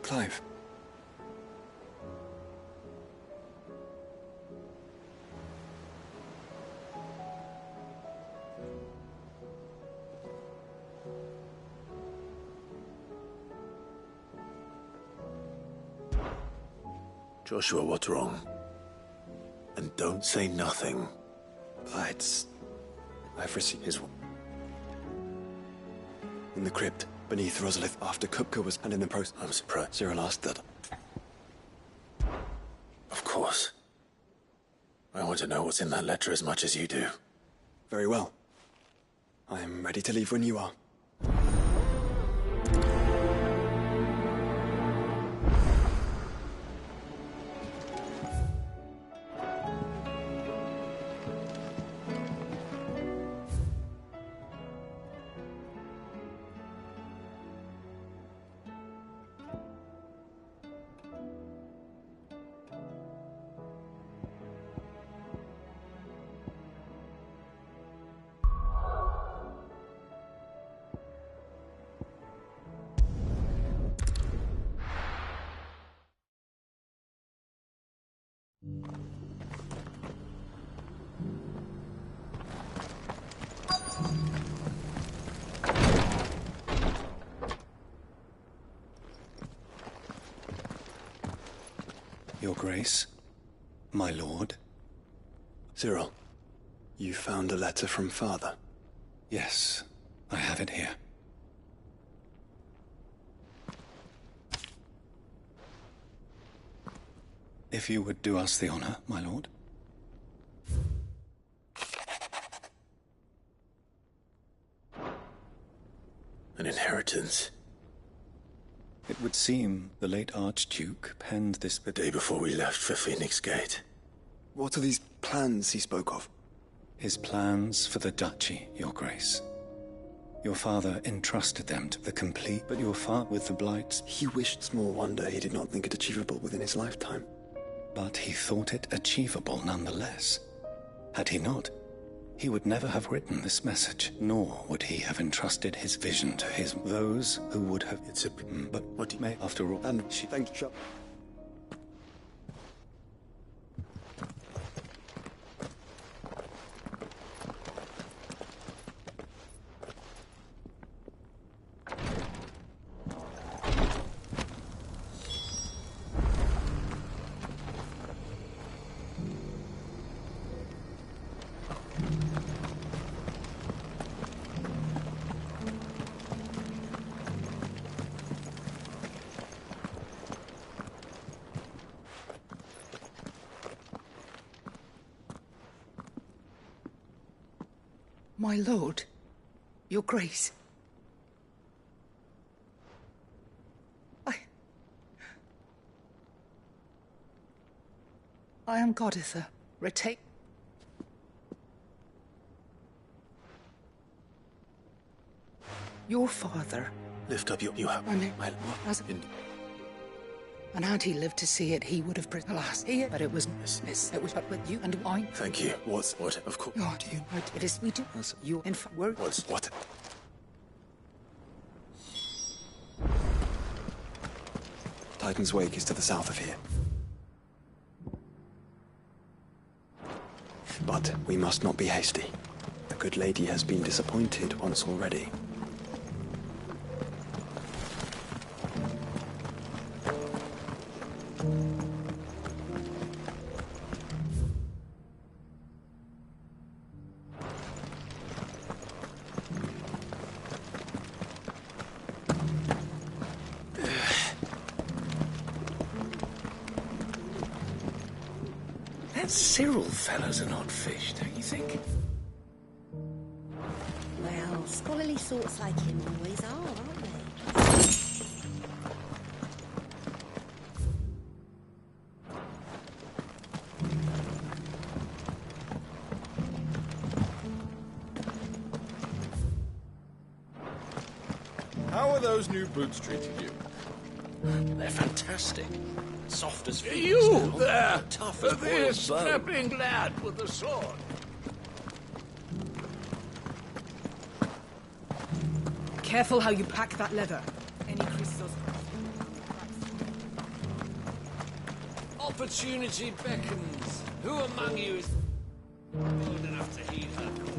Clive. Joshua, what's wrong? And don't say nothing. I've received his... In the crypt, beneath Rosalith, after Kupka was... And in the process... I'm surprised. Cyril asked that... Of course. I want to know what's in that letter as much as you do. Very well. I am ready to leave when you are. Your Grace, my lord. Cyril, you found a letter from Father. Yes, I have it here. If you would do us the honor, my lord. An inheritance. It would seem the late Archduke penned this The day before we left for Phoenix Gate. What are these plans he spoke of? His plans for the duchy, Your Grace. Your father entrusted them to the complete, but your father with the blights. He wished small wonder he did not think it achievable within his lifetime. But he thought it achievable nonetheless. Had he not, he would never have written this message, nor would he have entrusted his vision to those who would have... It's a... But what do you... may, after all... And she thanked you. My lord, your grace. I am Goditha. Retake. Your father. Lift up your... You have... My name. My... And had he lived to see it, he would have... Alas, here, but it was... Miss. It was but with you and I. Thank you. What? Of course. Oh, do you... It is... We do... You, in fact, were... What? Titan's Wake is to the south of here. But we must not be hasty. The good lady has been disappointed once already. That Cyril fellow's an odd fish, don't you think? Well, scholarly sorts like him always are, aren't they? How are those new boots treating you? They're fantastic. Soft as feet. You there! Tough as This boiled bone. strapping lad with the sword. Careful how you pack that leather. Any creases or opportunity beckons. Who among you is bold enough to heed her call?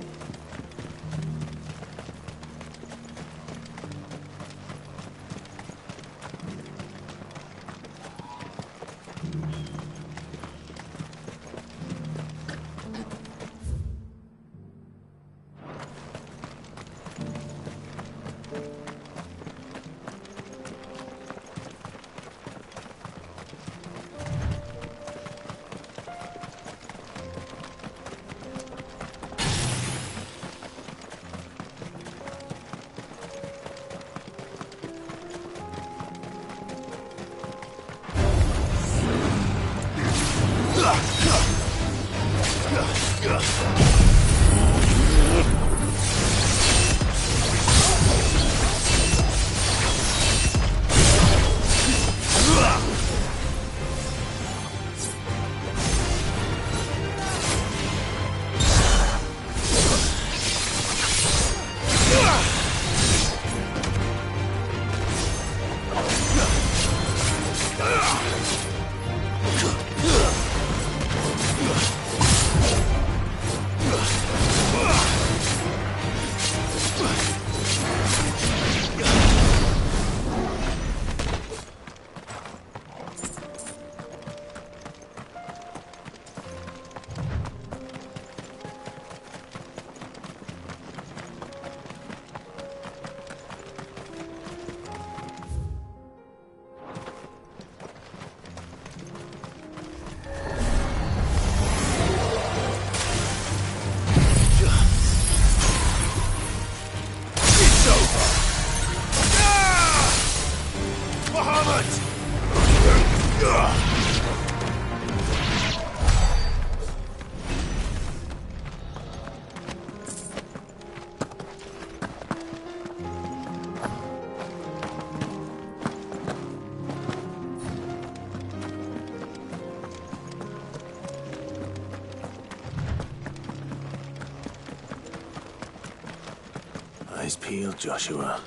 Eyes peeled, Joshua.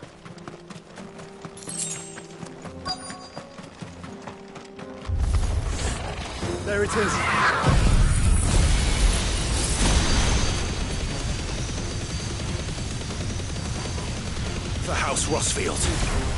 There it is. For House Rossfield.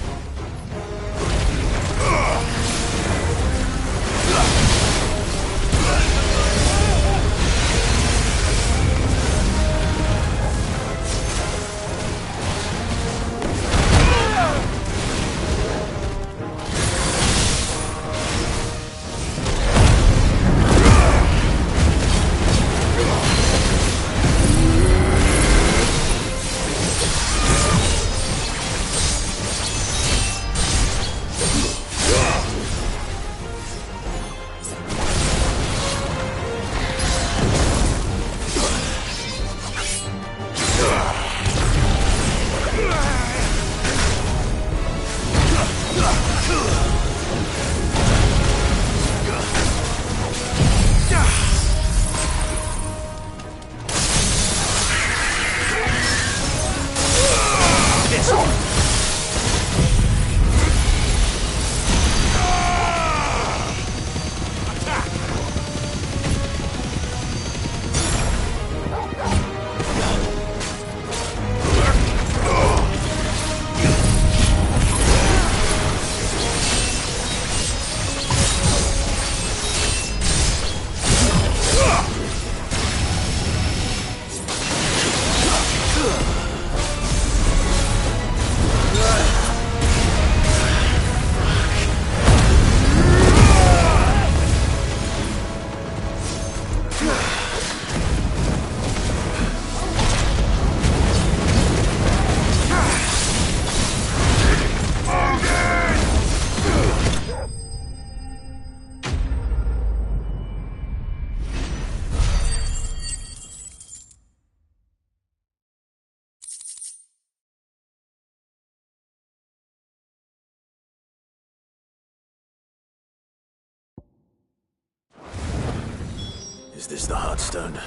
Is this the Heartstone?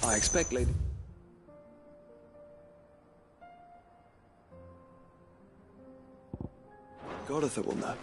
I expect, lady. Godatha will know.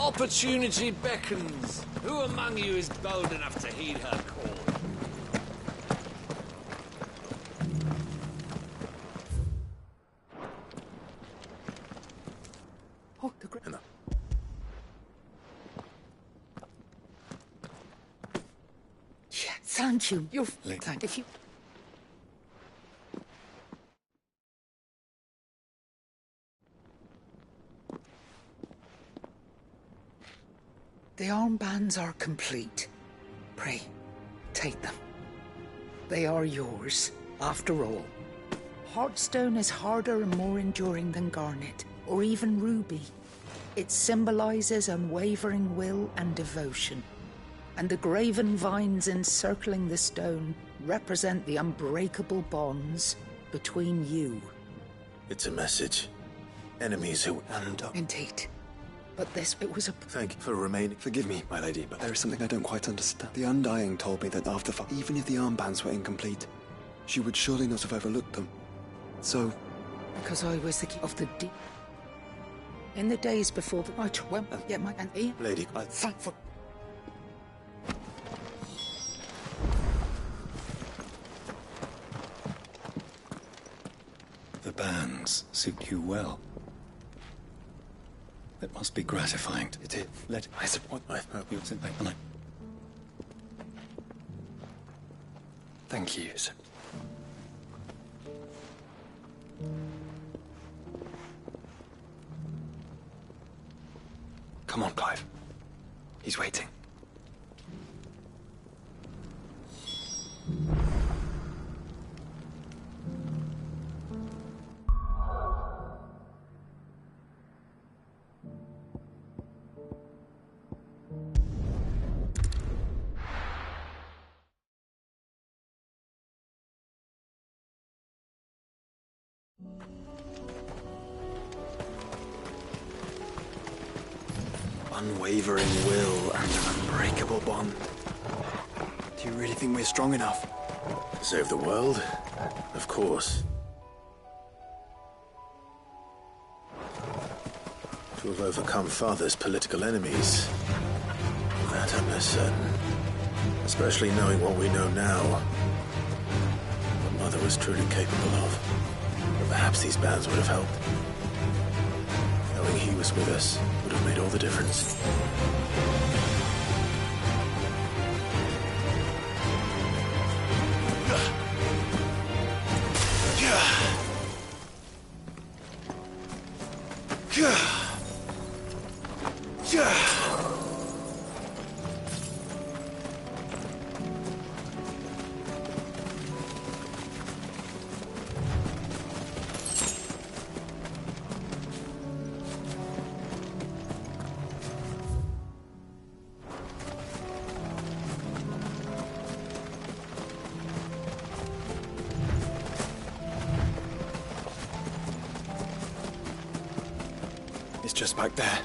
Opportunity beckons. Who among you is bold enough to heed her call? Oh, the great. Yeah, thank you. You're thank if you. The armbands are complete. Pray, take them. They are yours, after all. Heartstone is harder and more enduring than garnet, or even ruby. It symbolizes unwavering will and devotion. And the graven vines encircling the stone represent the unbreakable bonds between you. It's a message. Enemies who... And Indeed. But it was a... Thank you for remaining. forgive me, my lady, but there is something I don't quite understand. The Undying told me that after even if the armbands were incomplete, she would surely not have overlooked them. So... Because I was the key of the deep. In the days before the night, well, yeah, my and Ian. Lady, Thank for. The bands suit you well. It must be gratifying. It is. I support. I hope you'll sit back and Thank you, sir. Come on, Clive. He's waiting. Unwavering will and an unbreakable bond. Do you really think we're strong enough? to save the world? Of course. To have overcome Father's political enemies. That I'm less certain. Especially knowing what we know now. What Mother was truly capable of. But perhaps these bands would have helped. Knowing he was with us would have made all the difference. It's just back there.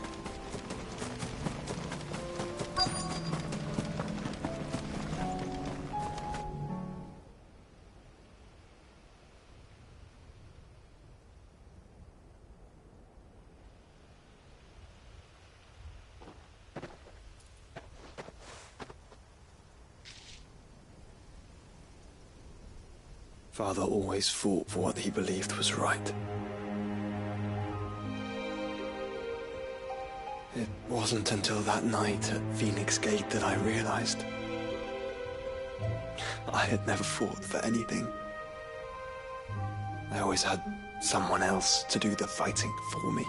Father always fought for what he believed was right. It wasn't until that night at Phoenix Gate that I realized I had never fought for anything. I always had someone else to do the fighting for me.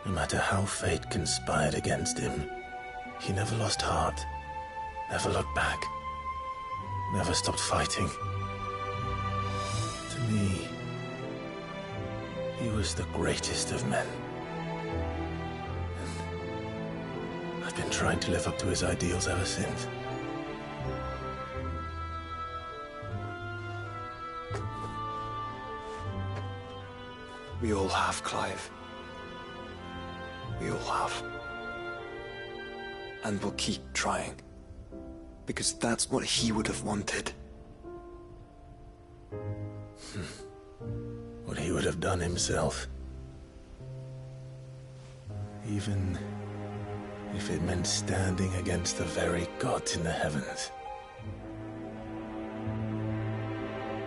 No matter how fate conspired against him, he never lost heart, never looked back, never stopped fighting. To me, he was the greatest of men. And I've been trying to live up to his ideals ever since. We all have, Clive. We all have. And we'll keep trying. Because that's what he would have wanted. would have done himself. Even if it meant standing against the very gods in the heavens.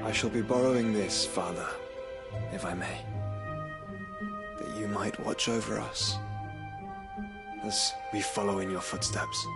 I shall be borrowing this, Father, if I may. That you might watch over us as we follow in your footsteps.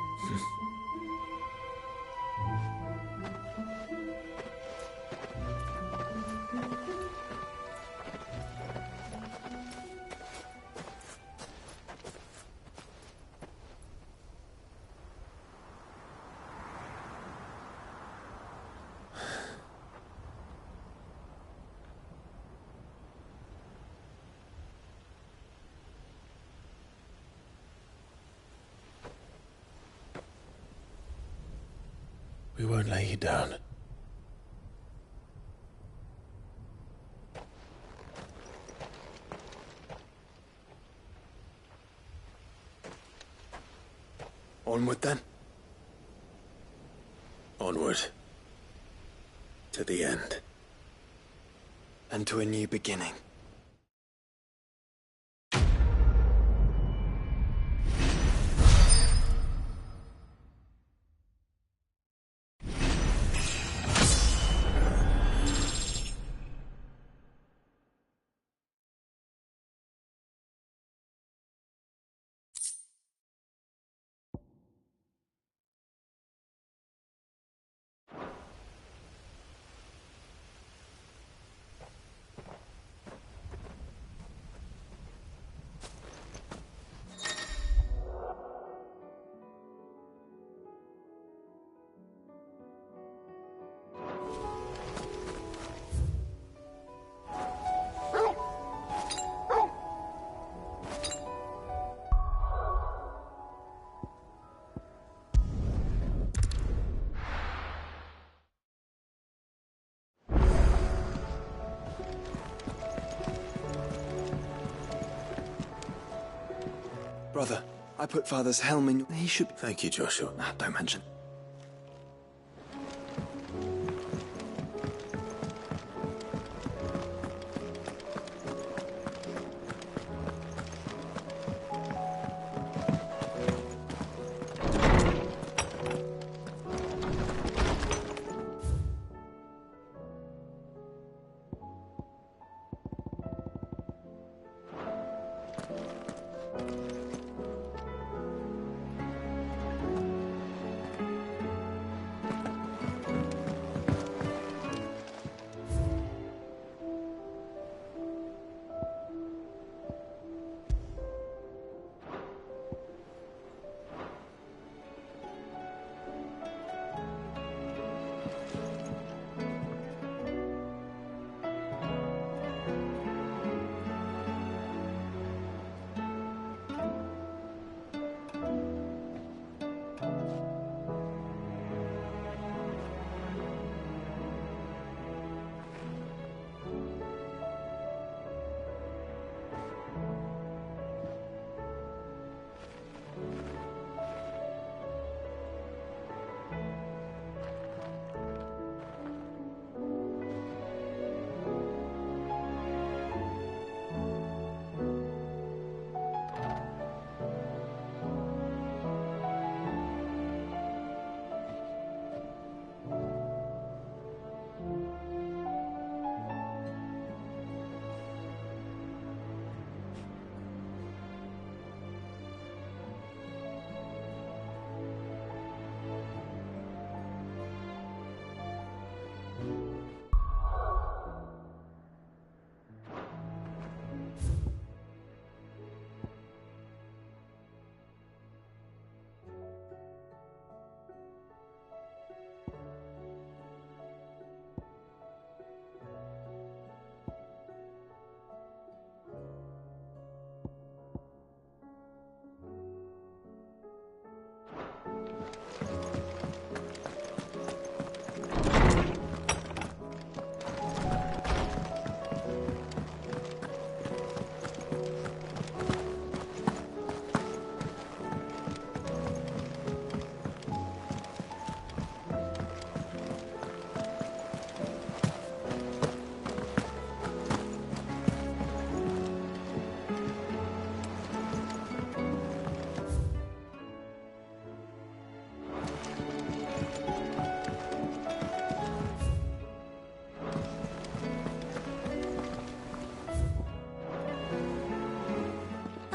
We won't lay you down. Onward then. Onward. To the end. And to a new beginning. Brother, I put Father's helm in. He should. Thank you, Joshua. Don't mention.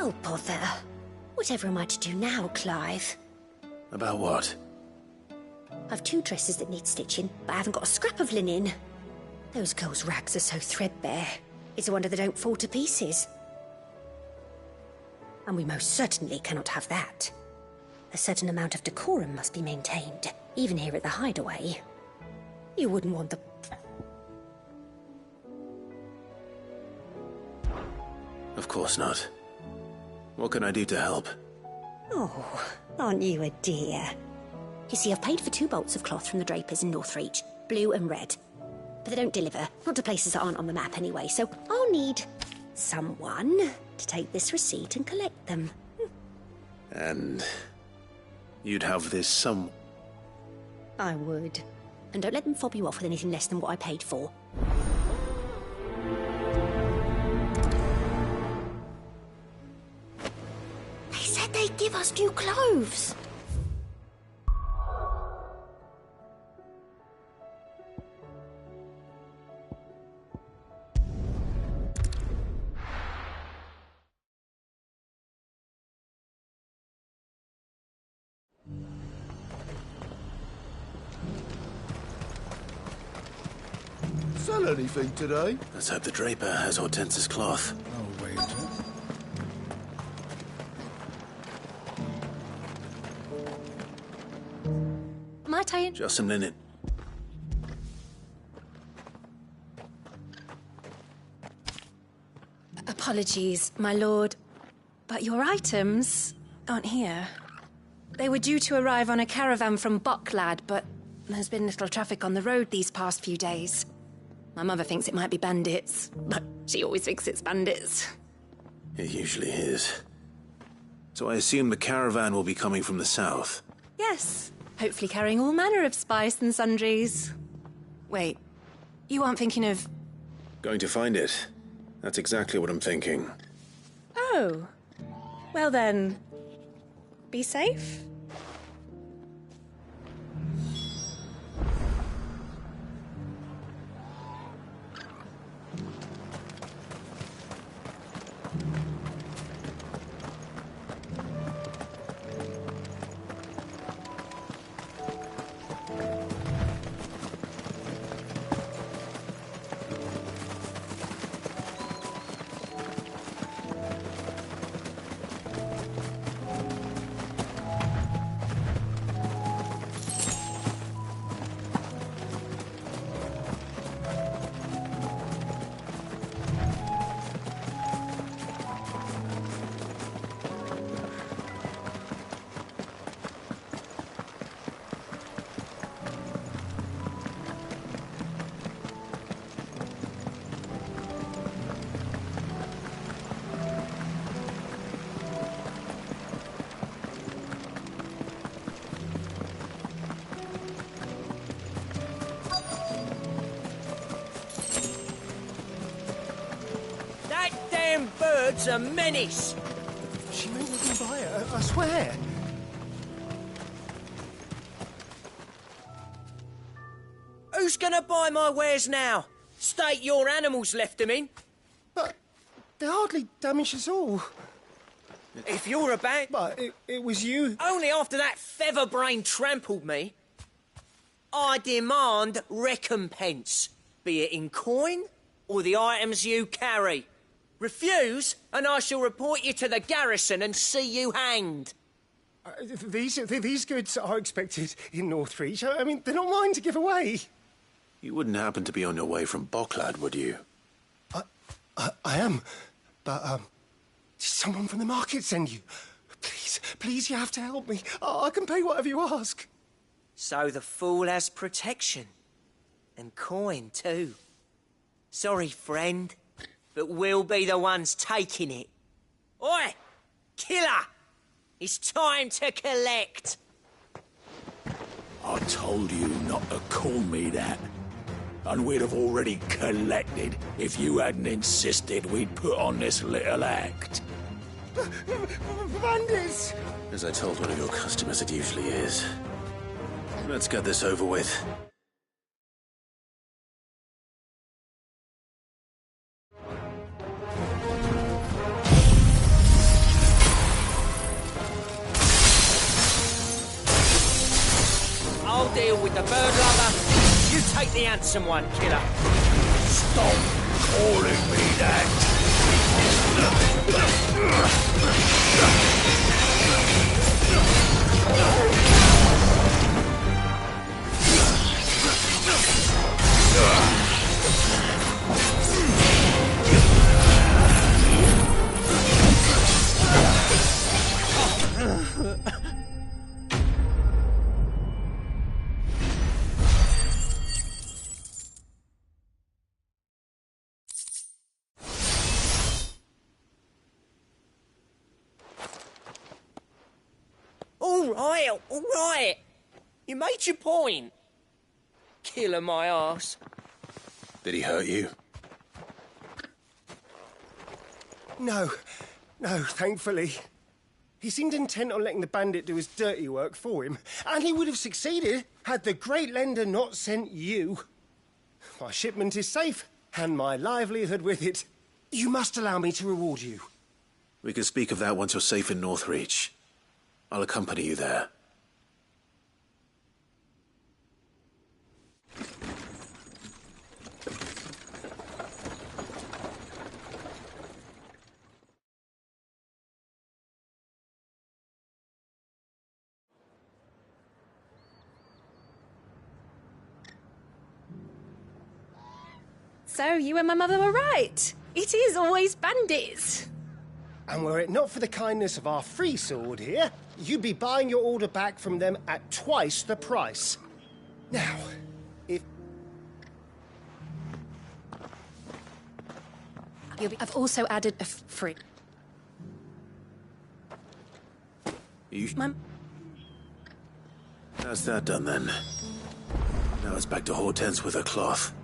Oh, bother. Whatever am I to do now, Clive? About what? I've 2 dresses that need stitching, but I haven't got a scrap of linen. Those girls' rags are so threadbare. It's a wonder they don't fall to pieces. And we most certainly cannot have that. A certain amount of decorum must be maintained, even here at the Hideaway. You wouldn't want the... Of course not. What can I do to help? Oh, aren't you a dear? You see, I've paid for 2 bolts of cloth from the drapers in Northreach, blue and red. But they don't deliver, not to places that aren't on the map anyway, so I'll need someone to take this receipt and collect them. And you'd have this some... I would. And don't let them fob you off with anything less than what I paid for. They said they'd give us new clothes. Sell anything today? Let's hope the draper has Hortense's cloth. Oh, wait. Might I... Just some linen. Apologies, my lord, but your items aren't here. They were due to arrive on a caravan from Bucklad, but there's been little traffic on the road these past few days. My mother thinks it might be bandits, but she always thinks it's bandits. It usually is. So I assume the caravan will be coming from the south. Yes, hopefully carrying all manner of spice and sundries. Wait, you aren't thinking of... Going to find it. That's exactly what I'm thinking. Oh, well then, be safe. Bird's a menace. She made me buy it, I swear. Who's gonna buy my wares now? State your animals left them in. But they hardly damaged us all. If you're about... But it was you. Only after that featherbrain trampled me. I demand recompense, be it in coin or the items you carry. Refuse, and I shall report you to the garrison and see you hanged. These goods are expected in Northreach. I mean, they're not mine to give away. You wouldn't happen to be on your way from Bucklad, would you? I am, but did someone from the market send you? Please, you have to help me. I can pay whatever you ask. So the fool has protection. And coin, too. Sorry, friend, but we'll be the ones taking it. Oi! Killer! It's time to collect! I told you not to call me that. And we'd have already collected if you hadn't insisted we'd put on this little act. Bandits! As I told one of your customers, it usually is. Let's get this over with. Take the handsome one, killer. Stop calling me that! All right. You made your point. Killer my ass. Did he hurt you? No, thankfully. He seemed intent on letting the bandit do his dirty work for him, and he would have succeeded had the great lender not sent you. My shipment is safe, and my livelihood with it. You must allow me to reward you. We can speak of that once you're safe in Northreach. I'll accompany you there. So, you and my mother were right. It is always bandits. And were it not for the kindness of our free sword here, you'd be buying your order back from them at twice the price. Now, if... I've also added a free... That's that done then. Now it's back to Hortense with her cloth.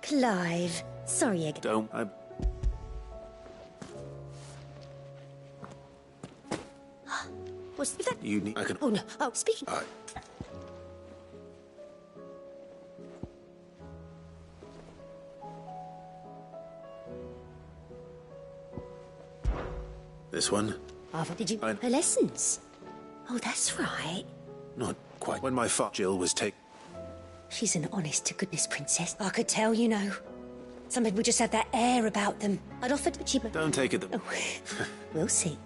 Clive, sorry again. Don't. What's that? You need. I can. Oh no. Oh, speaking. This one? Oh, did you her lessons? Oh, that's right. Not quite. When my Jill was taken. She's an honest-to-goodness princess. I could tell, you know. Some people just have that air about them. I'd offered, but she... Don't take it. Oh, we'll see.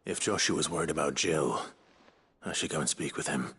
If Joshua's worried about Jill, I should go and speak with him.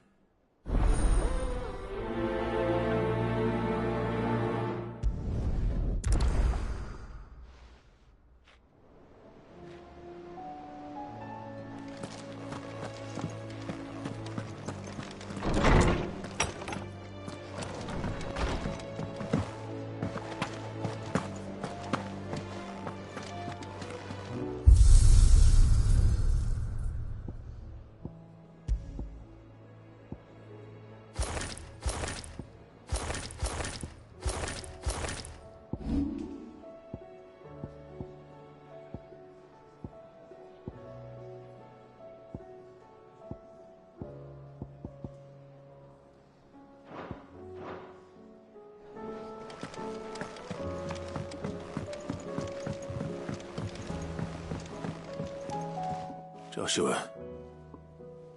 Joshua,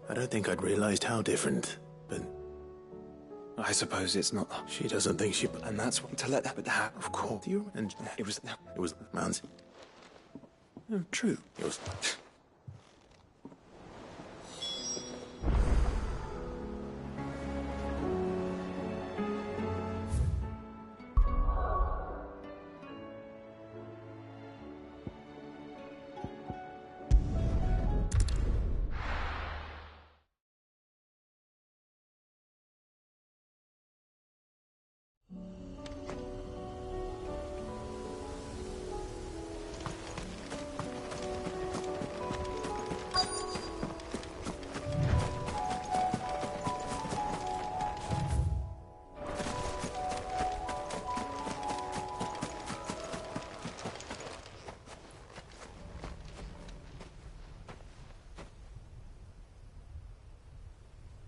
I don't think I'd realized how different, but I suppose it's not. She doesn't think she... And that's what... To let that happen. Of course. Do you... And It was... it was man's... Oh, true. It was...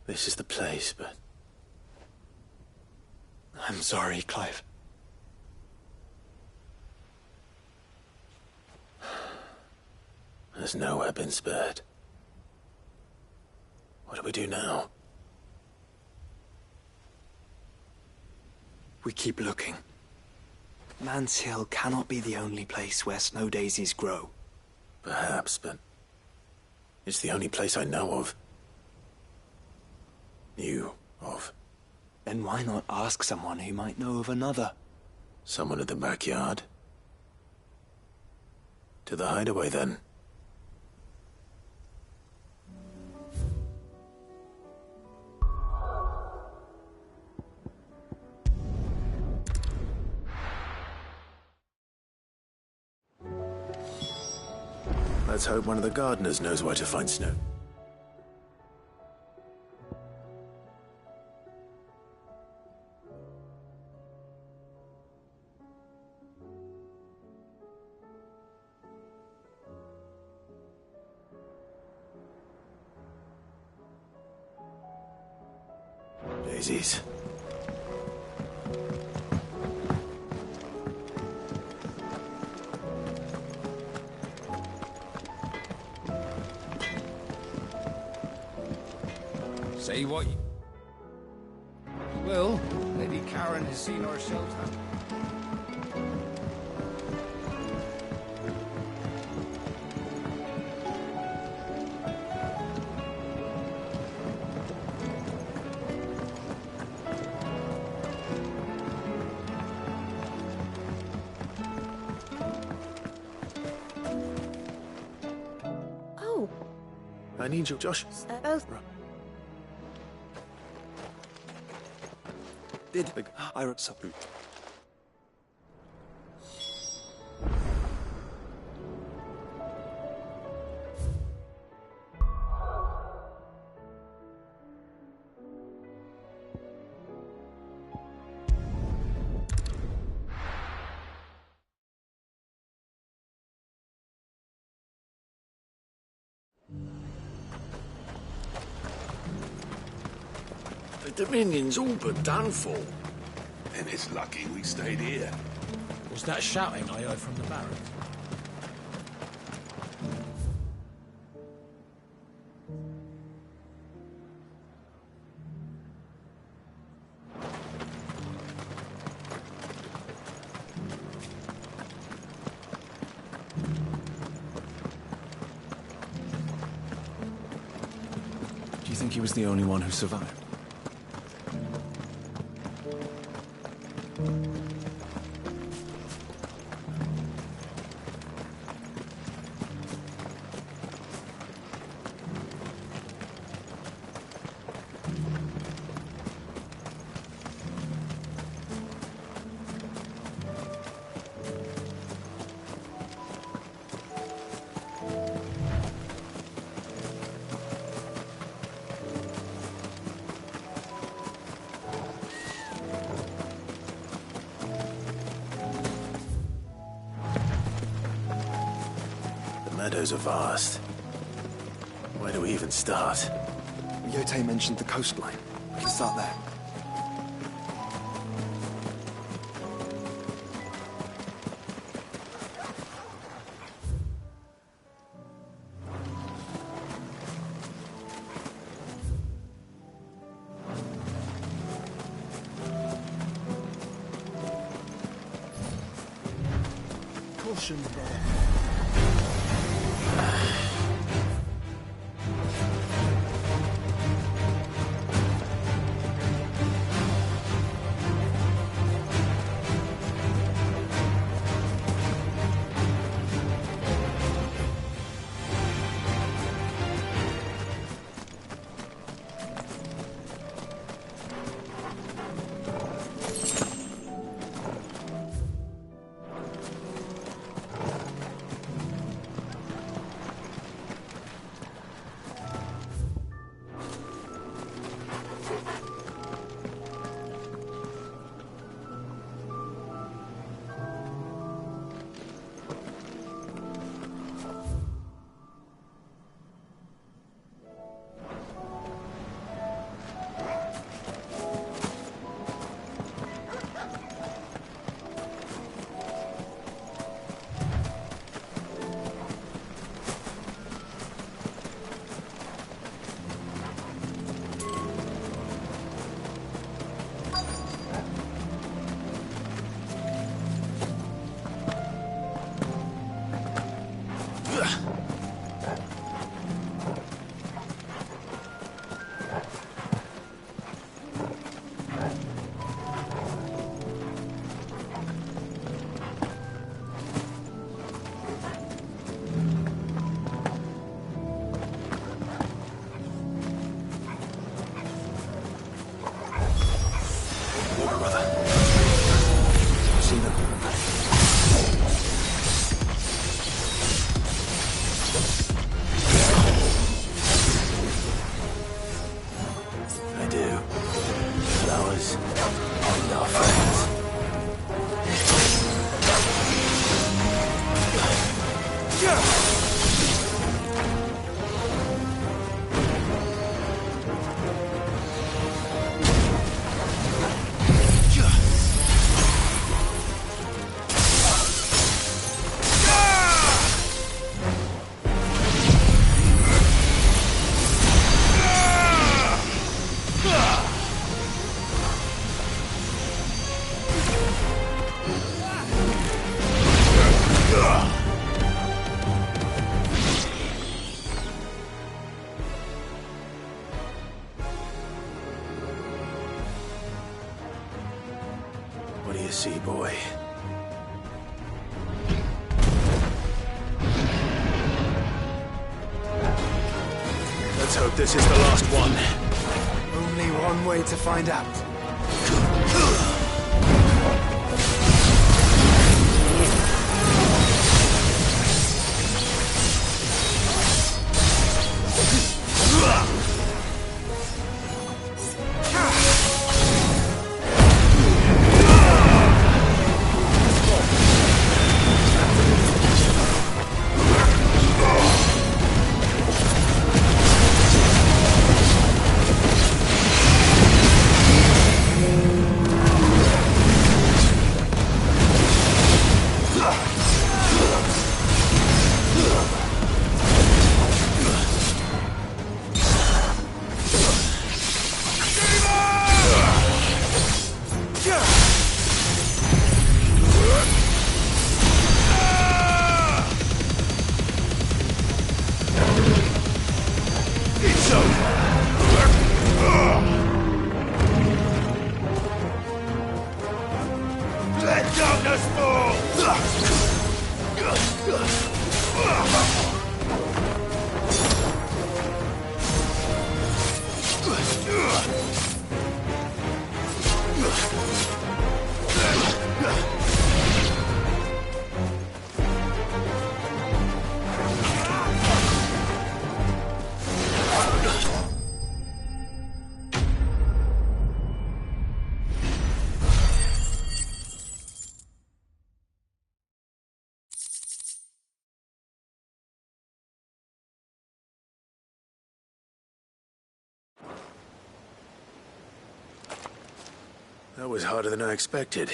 This is the place, but... I'm sorry, Clive. There's nowhere been spared. What do we do now? We keep looking. Man's Hill cannot be the only place where snow daisies grow. Perhaps, but... it's the only place I know of. Knew of. Then why not ask someone who might know of another? Someone in the backyard? To the hideaway, then. Let's hope one of the gardeners knows where to find snow. Daisies. Say what you will. Lady Karen has seen our shelter. Oh, I need you, Josh. both. Did I wrote something? The Dominion's all but done for. And it's lucky we stayed here. Was that shouting I heard from the barracks? Do you think he was the only one who survived? Meadows are vast. Where do we even start? Yote mentioned the coastline. We can start there. rations, brother. What do you see, boy? Let's hope this is the last one. Only one way to find out. That was harder than I expected.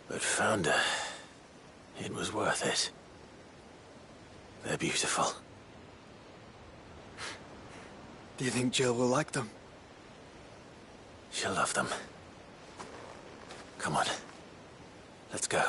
But Founder, it was worth it. They're beautiful. Do you think Jill will like them? She'll love them. Come on. Let's go.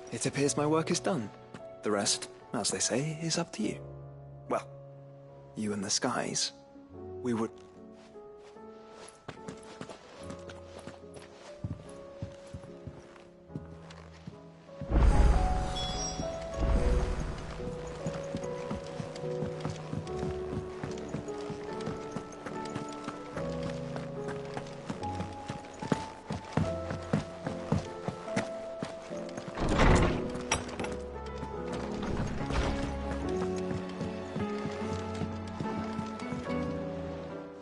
It appears my work is done. The rest, as they say, is up to you. Well, you and the skies. We would...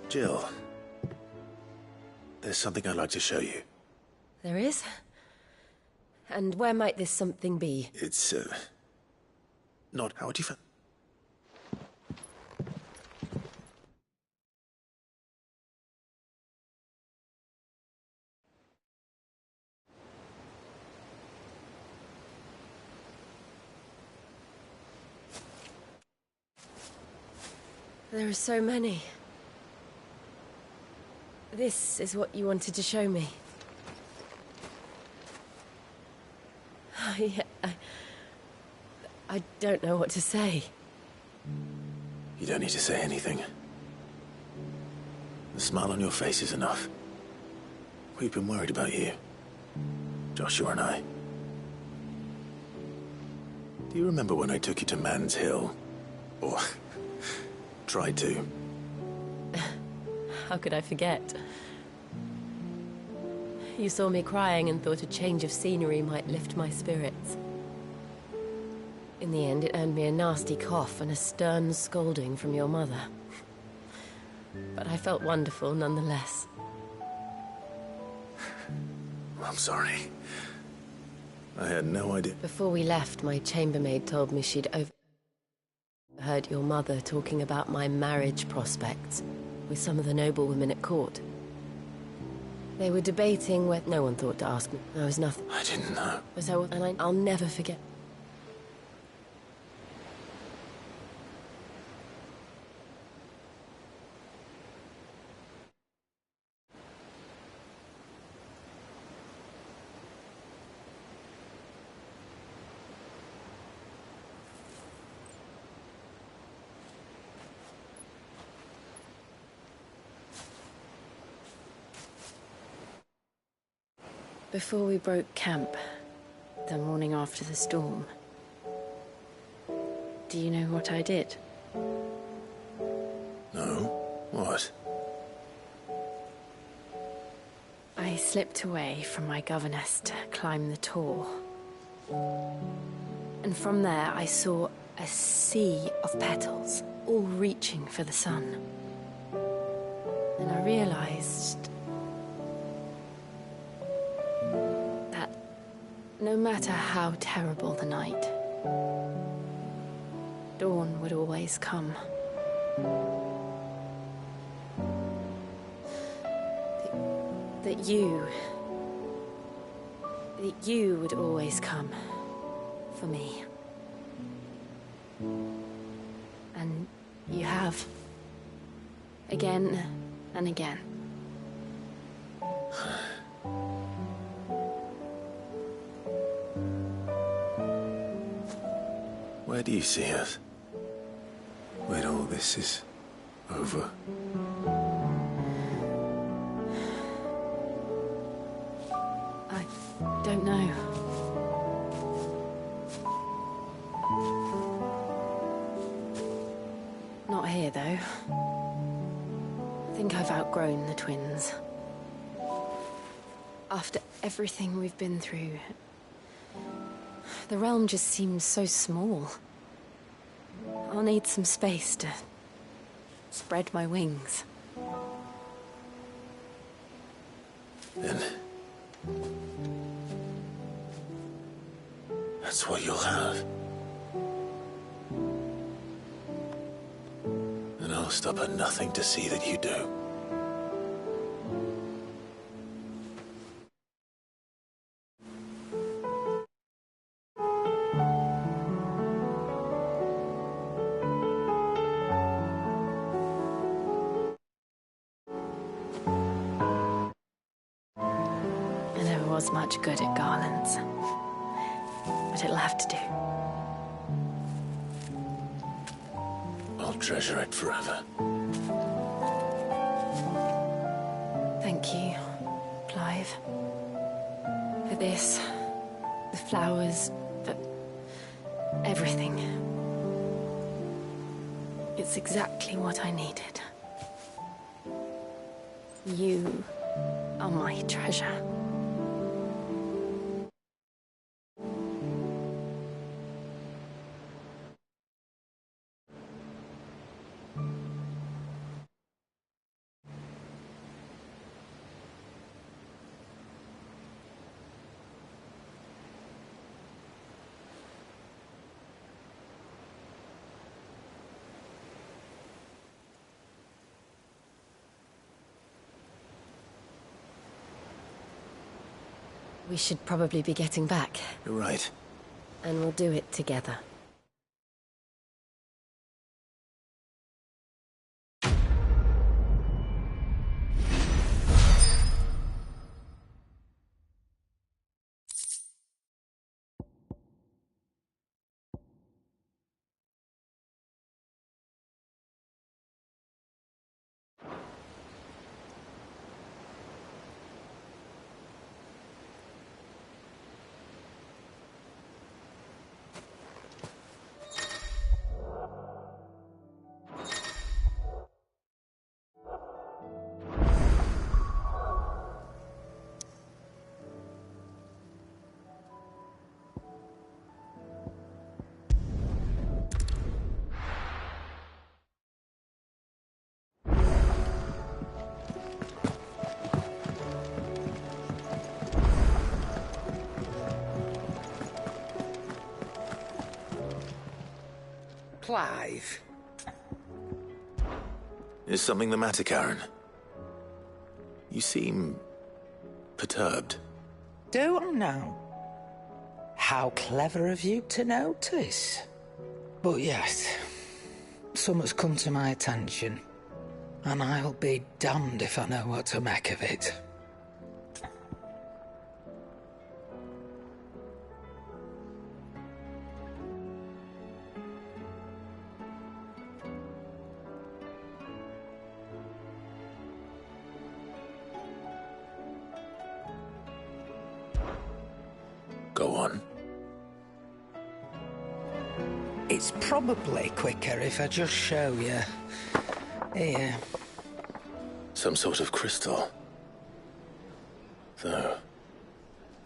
Jill, there's something I'd like to show you. There is? And where might this something be? It's, not how would you find... There are so many. This is what you wanted to show me. I don't know what to say. You don't need to say anything. The smile on your face is enough. We've been worried about you. Joshua and I. Do you remember when I took you to Man's Hill? Or... tried to? How could I forget? You saw me crying and thought a change of scenery might lift my spirits. In the end, it earned me a nasty cough and a stern scolding from your mother. But I felt wonderful nonetheless. I'm sorry. I had no idea. Before we left, my chambermaid told me she'd overheard your mother talking about my marriage prospects with some of the noblewomen at court. They were debating where no one thought to ask me. There was nothing. I didn't know. And I'll never forget. Before we broke camp, the morning after the storm, do you know what I did? No? What? I slipped away from my governess to climb the tor. And from there I saw a sea of petals, all reaching for the sun. And I realized no matter how terrible the night, dawn would always come. That you would always come for me. And you have. Again and again. Where do you see us? When all this is over? I don't know. Not here, though. I think I've outgrown the twins. After everything we've been through, the realm just seems so small. I'll need some space to spread my wings. Then... That's what you'll have. And I'll stop at nothing to see that you do. I never was much good at garlands, but it'll have to do. I'll treasure it forever. Thank you, Clive. For this, the flowers, for everything. It's exactly what I needed. You are my treasure. We should probably be getting back. You're right. And we'll do it together. Clive. Is something the matter, Karen? You seem perturbed. Don't know. How clever of you to notice. But yes, something's come to my attention, and I'll be damned if I know what to make of it. Go on. It's probably quicker if I just show you. Here. Some sort of crystal. Though,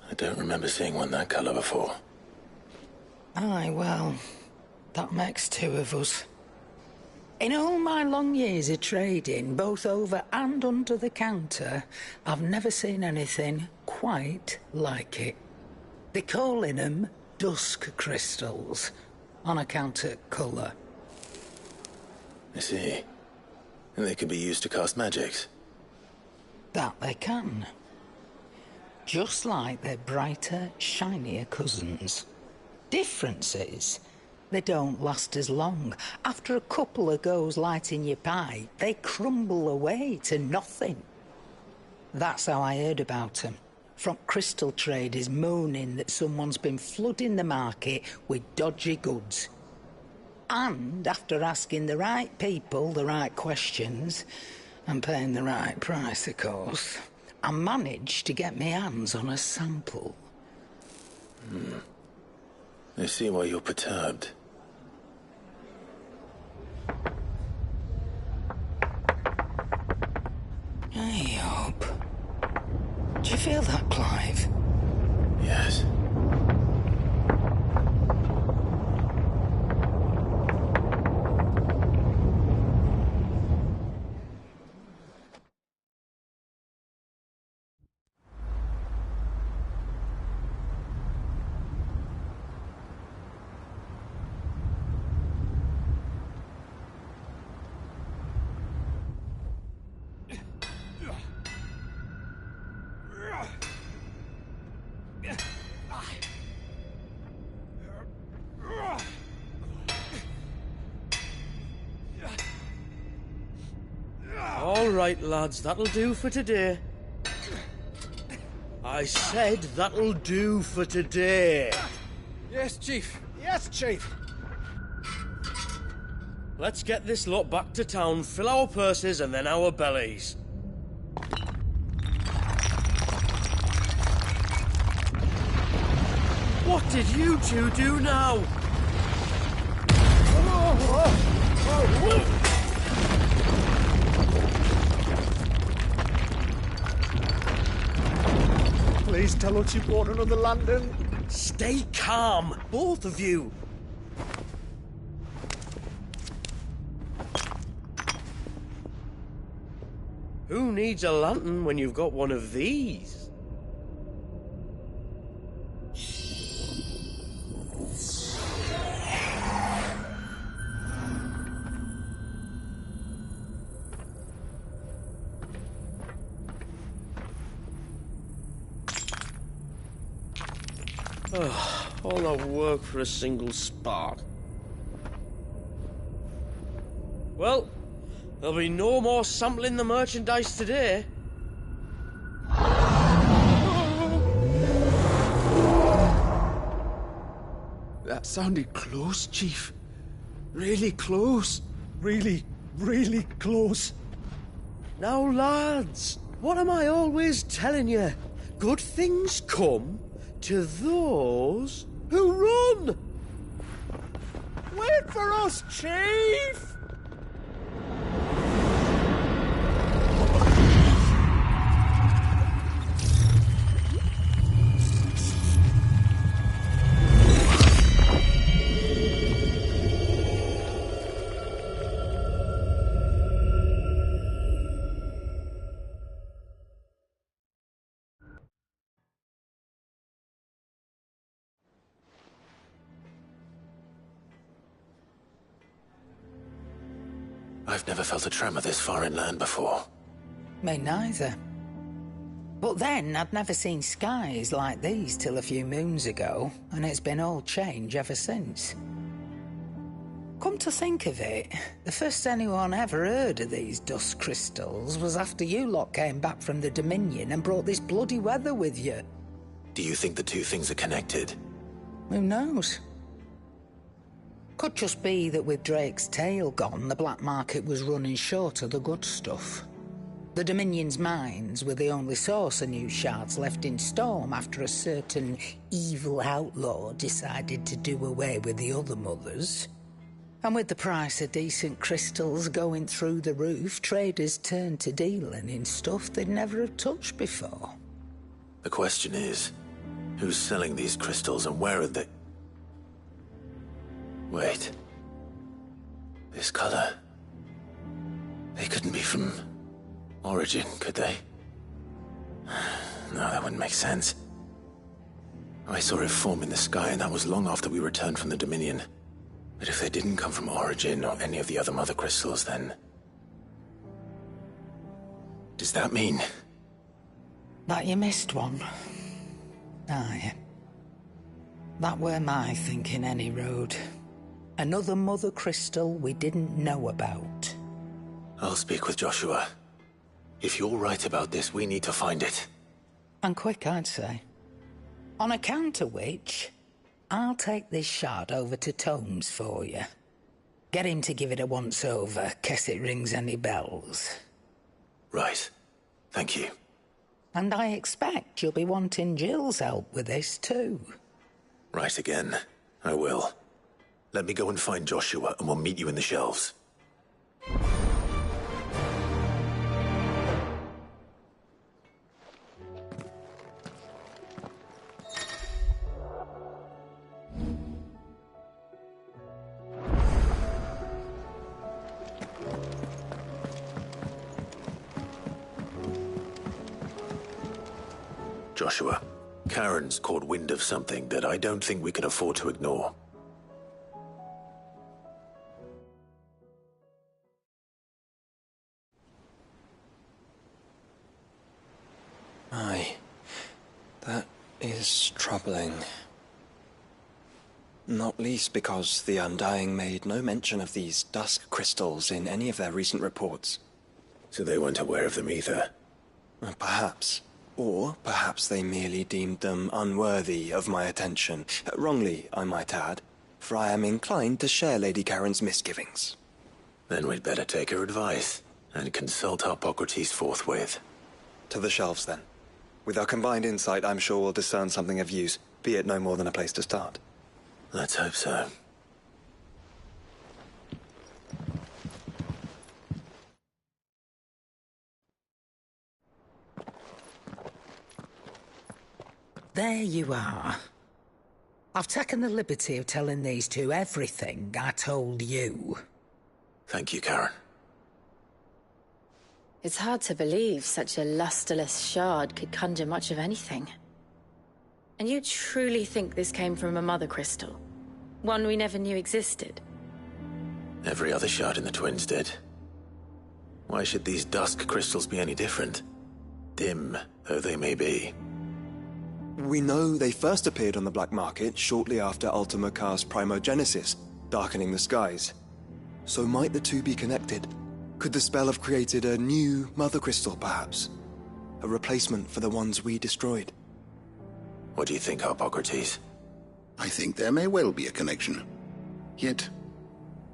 I don't remember seeing one that colour before. Aye, well, that makes two of us. In all my long years of trading, both over and under the counter, I've never seen anything quite like it. They're calling them dusk crystals, on account of colour. I see. And they can be used to cast magics. That they can. Just like their brighter, shinier cousins. Difference is, they don't last as long. After a couple of goes lighting your pipe, they crumble away to nothing. That's how I heard about them. From crystal traders moaning that someone's been flooding the market with dodgy goods. And after asking the right people the right questions, and paying the right price, of course, I managed to get my hands on a sample. I see why you're perturbed. Hey, Hope. Do you feel that, Clive? Yes. All right, lads, that'll do for today. I said that'll do for today. Yes, Chief. Yes, Chief. Let's get this lot back to town, fill our purses and then our bellies. What did you two do now? Please tell us you bought another lantern. Stay calm, both of you. Who needs a lantern when you've got one of these? All that work for a single spark. Well, there'll be no more sampling the merchandise today. That sounded close, Chief. Really close. Really, really close. Now, lads, what am I always telling you? Good things come to those who run! Wait for us, Chief! I've never felt a tremor this far inland before. Me neither. But then, I'd never seen skies like these till a few moons ago, and it's been all change ever since. Come to think of it, the first anyone ever heard of these dust crystals was after you lot came back from the Dominion and brought this bloody weather with you. Do you think the two things are connected? Who knows? Could just be that with Drake's tail gone, the black market was running short of the good stuff. The Dominion's mines were the only source of new shards left in Storm after a certain evil outlaw decided to do away with the other mothers. And with the price of decent crystals going through the roof, traders turned to dealing in stuff they'd never have touched before. The question is, who's selling these crystals and where are they? Wait. This color. They couldn't be from Origin, could they? No, that wouldn't make sense. I saw it form in the sky, and that was long after we returned from the Dominion. But if they didn't come from Origin or any of the other mother crystals, then... does that mean... that you missed one? Aye. That were my thinking, any road. Another mother crystal we didn't know about. I'll speak with Joshua. If you're right about this, we need to find it. And quick, I'd say. On account of which, I'll take this shard over to Tomes for you. Get him to give it a once-over, case it rings any bells. Right. Thank you. And I expect you'll be wanting Jill's help with this, too. Right again. I will. Let me go and find Joshua, and we'll meet you in the shelves. Joshua, Karen's caught wind of something that I don't think we can afford to ignore. Aye, that is troubling. Not least because the Undying made no mention of these dusk crystals in any of their recent reports. So they weren't aware of them either? Perhaps. Or perhaps they merely deemed them unworthy of my attention. Wrongly, I might add, for I am inclined to share Lady Karen's misgivings. Then we'd better take her advice and consult Hippocrates forthwith. To the shelves, then. With our combined insight, I'm sure we'll discern something of use, be it no more than a place to start. Let's hope so. There you are. I've taken the liberty of telling these two everything I told you. Thank you, Karen. It's hard to believe such a lusterless shard could conjure much of anything. And you truly think this came from a mother crystal? One we never knew existed? Every other shard in the Twins did. Why should these dusk crystals be any different? Dim though they may be. We know they first appeared on the black market shortly after Ultima Car's primogenesis, darkening the skies. So might the two be connected? Could the spell have created a new mother crystal, perhaps? A replacement for the ones we destroyed? What do you think, Hippocrates? I think there may well be a connection. Yet,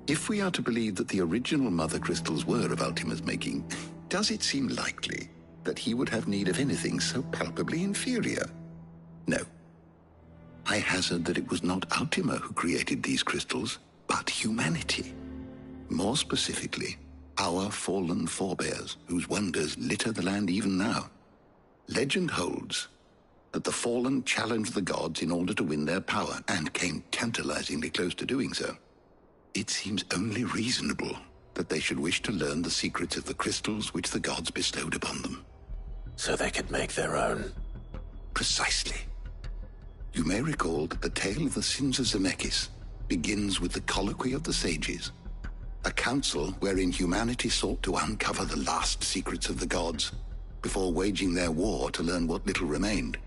if we are to believe that the original mother crystals were of Ultima's making, does it seem likely that he would have need of anything so palpably inferior? No. I hazard that it was not Ultima who created these crystals, but humanity. More specifically, our fallen forebears, whose wonders litter the land even now. Legend holds that the fallen challenged the gods in order to win their power, and came tantalizingly close to doing so. It seems only reasonable that they should wish to learn the secrets of the crystals which the gods bestowed upon them. So they could make their own. Precisely. You may recall that the tale of the sins of Zemeckis begins with the colloquy of the sages, a council wherein humanity sought to uncover the last secrets of the gods before waging their war to learn what little remained.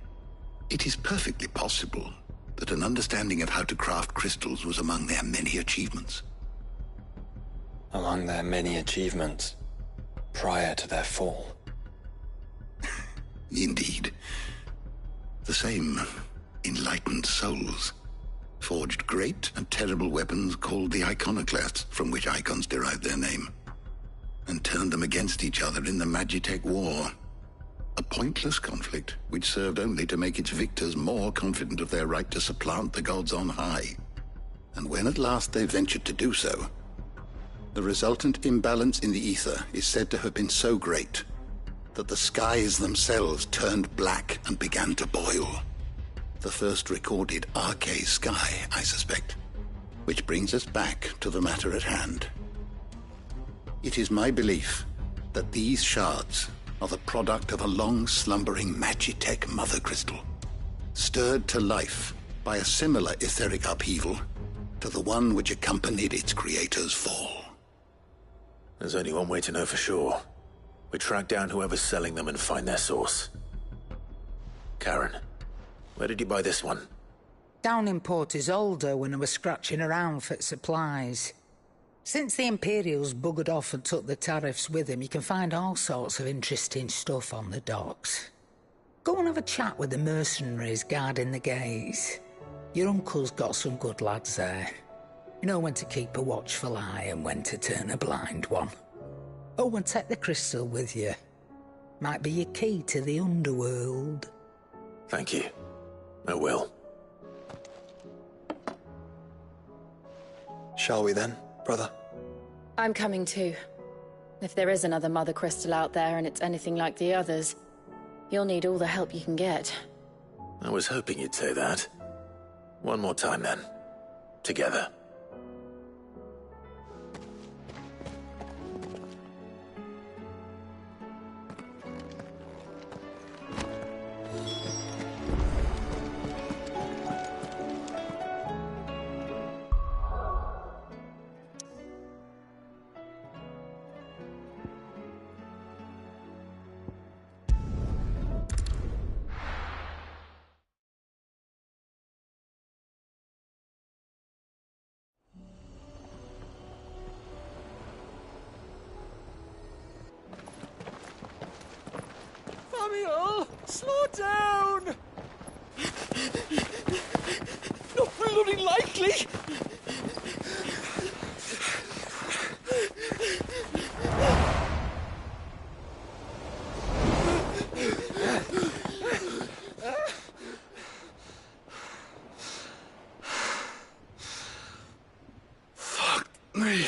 It is perfectly possible that an understanding of how to craft crystals was among their many achievements. Among their many achievements, prior to their fall. Indeed. The same enlightened souls forged great and terrible weapons called the iconoclasts, from which icons derived their name, and turned them against each other in the Magitech War. A pointless conflict which served only to make its victors more confident of their right to supplant the gods on high. And when at last they ventured to do so, the resultant imbalance in the ether is said to have been so great that the skies themselves turned black and began to boil. The first recorded arcade sky, I suspect. Which brings us back to the matter at hand. It is my belief that these shards are the product of a long-slumbering Magitech mother crystal, stirred to life by a similar etheric upheaval to the one which accompanied its creator's fall. There's only one way to know for sure. We track down whoever's selling them and find their source. Karen, where did you buy this one? Down in Port Isolde when I was scratching around for supplies. Since the Imperials buggered off and took the tariffs with them, you can find all sorts of interesting stuff on the docks. Go and have a chat with the mercenaries guarding the gates. Your uncle's got some good lads there. You know when to keep a watchful eye and when to turn a blind one. Oh, and take the crystal with you. Might be your key to the underworld. Thank you. I will. Shall we then, brother? I'm coming too. If there is another mother crystal out there and it's anything like the others, you'll need all the help you can get. I was hoping you'd say that. One more time then. Together. Will! Slow down! Not bloody likely! Fuck me.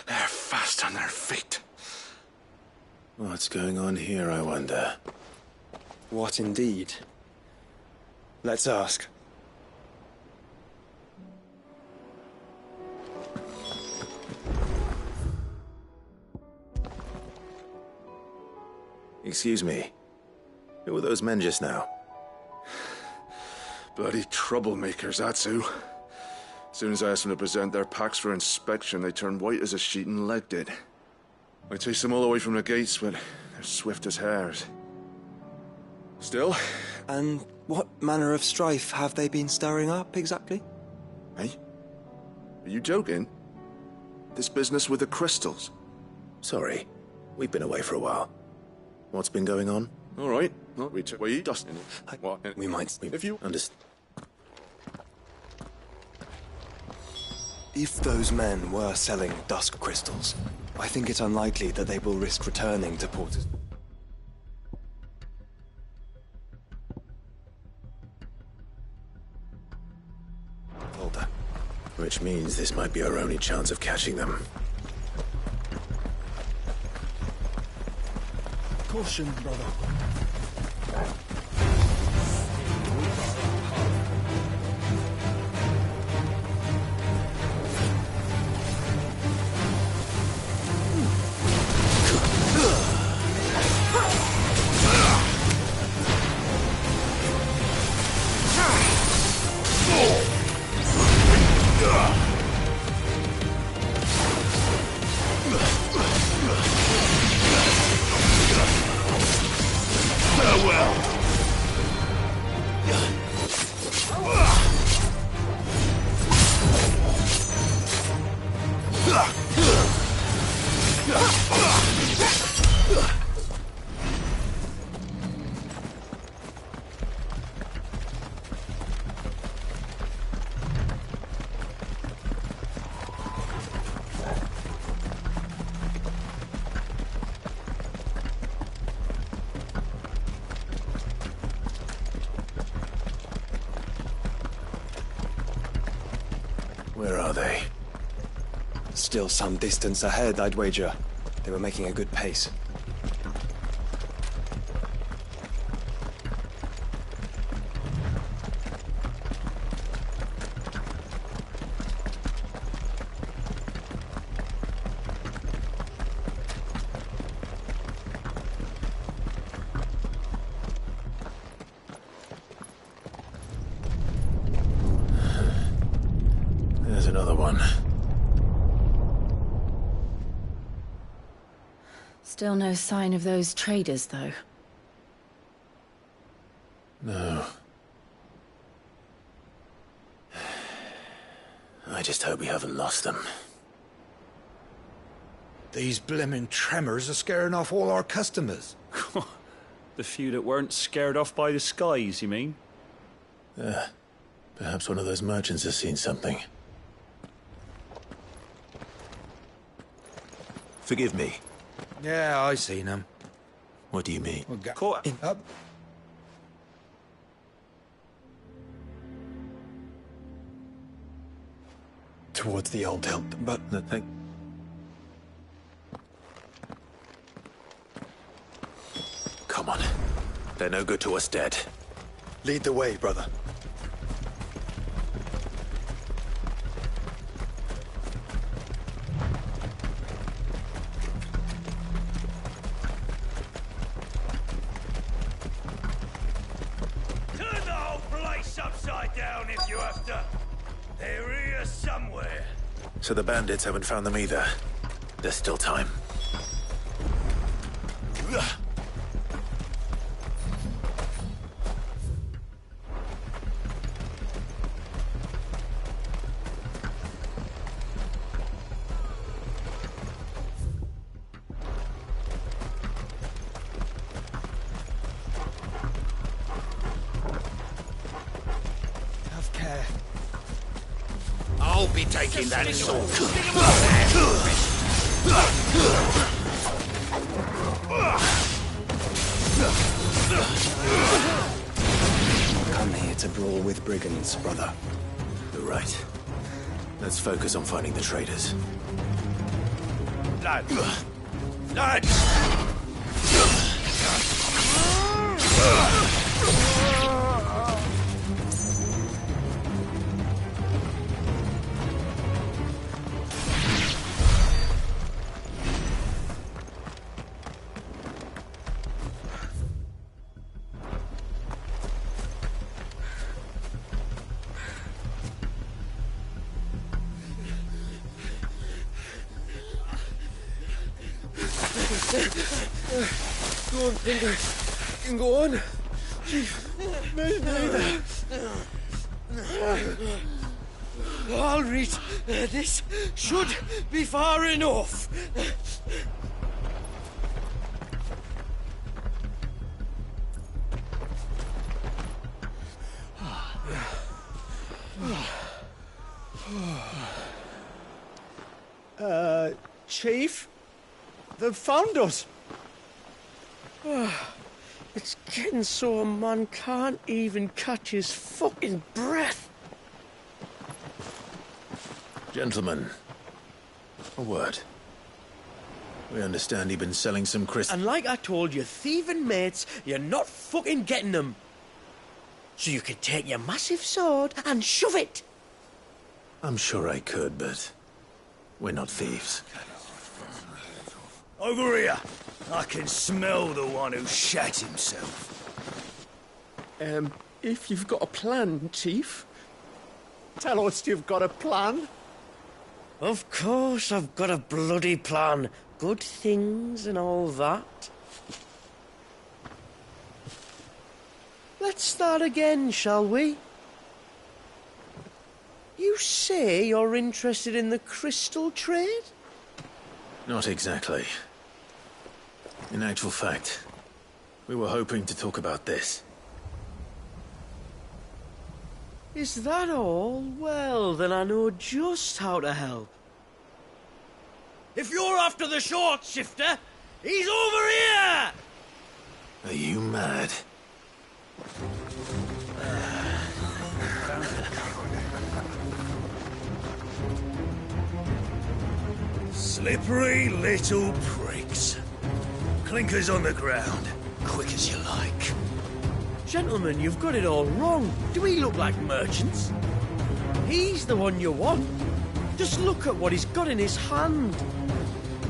They're fast on their feet. What's going on here, I wonder? What indeed? Let's ask. Excuse me. Who were those men just now? Bloody troublemakers, that's who. As soon as I asked them to present their packs for inspection, they turned white as a sheet and legged it. I chased them all away from the gates, but they're swift as hares. Still? And what manner of strife have they been stirring up, exactly? Hey? Are you joking? This business with the crystals? Sorry. We've been away for a while. What's been going on? All right. Well, we dusting it. What? We might... If you... Understand. If those men were selling dusk crystals, I think it unlikely that they will risk returning to Porter's... Folder. Which means this might be our only chance of catching them. Caution, brother. Where are they? Still some distance ahead, I'd wager. They were making a good pace. There's another one. Still no sign of those traders, though. No. I just hope we haven't lost them. These blimmin' tremors are scaring off all our customers. The few that weren't scared off by the skies, you mean? Perhaps one of those merchants has seen something. Forgive me. Yeah, I seen them. What do you mean? Caught up. Towards the old hilt, but the thing. Come on. They're no good to us dead. Lead the way, brother. Turn the whole place upside down if you have to. They're here somewhere. So the bandits haven't found them either. There's still time. be taking that sword. Come here to brawl with brigands, brother. You're right. Let's focus on finding the traitors. Lads! Lads! Go on, Finger. You can go on. Chief, maybe. All right, this should be far enough. Chief? They've found us. It's getting so a man can't even catch his fucking breath. Gentlemen, a word. We understand you've been selling some And like I told your thieving mates, you're not fucking getting them. So you can take your massive sword and shove it. I'm sure I could, but we're not thieves. Over here! I can smell the one who shat himself. If you've got a plan, Chief, tell us you've got a plan. Of course I've got a bloody plan. Good things and all that. Let's start again, shall we? You say you're interested in the crystal trade? Not exactly. In actual fact, we were hoping to talk about this. Is that all? Well, then I know just how to help. If you're after the short shifter, he's over here! Are you mad? Slippery little pricks. Clinkers on the ground, quick as you like. Gentlemen, you've got it all wrong. Do we look like merchants? He's the one you want. Just look at what he's got in his hand.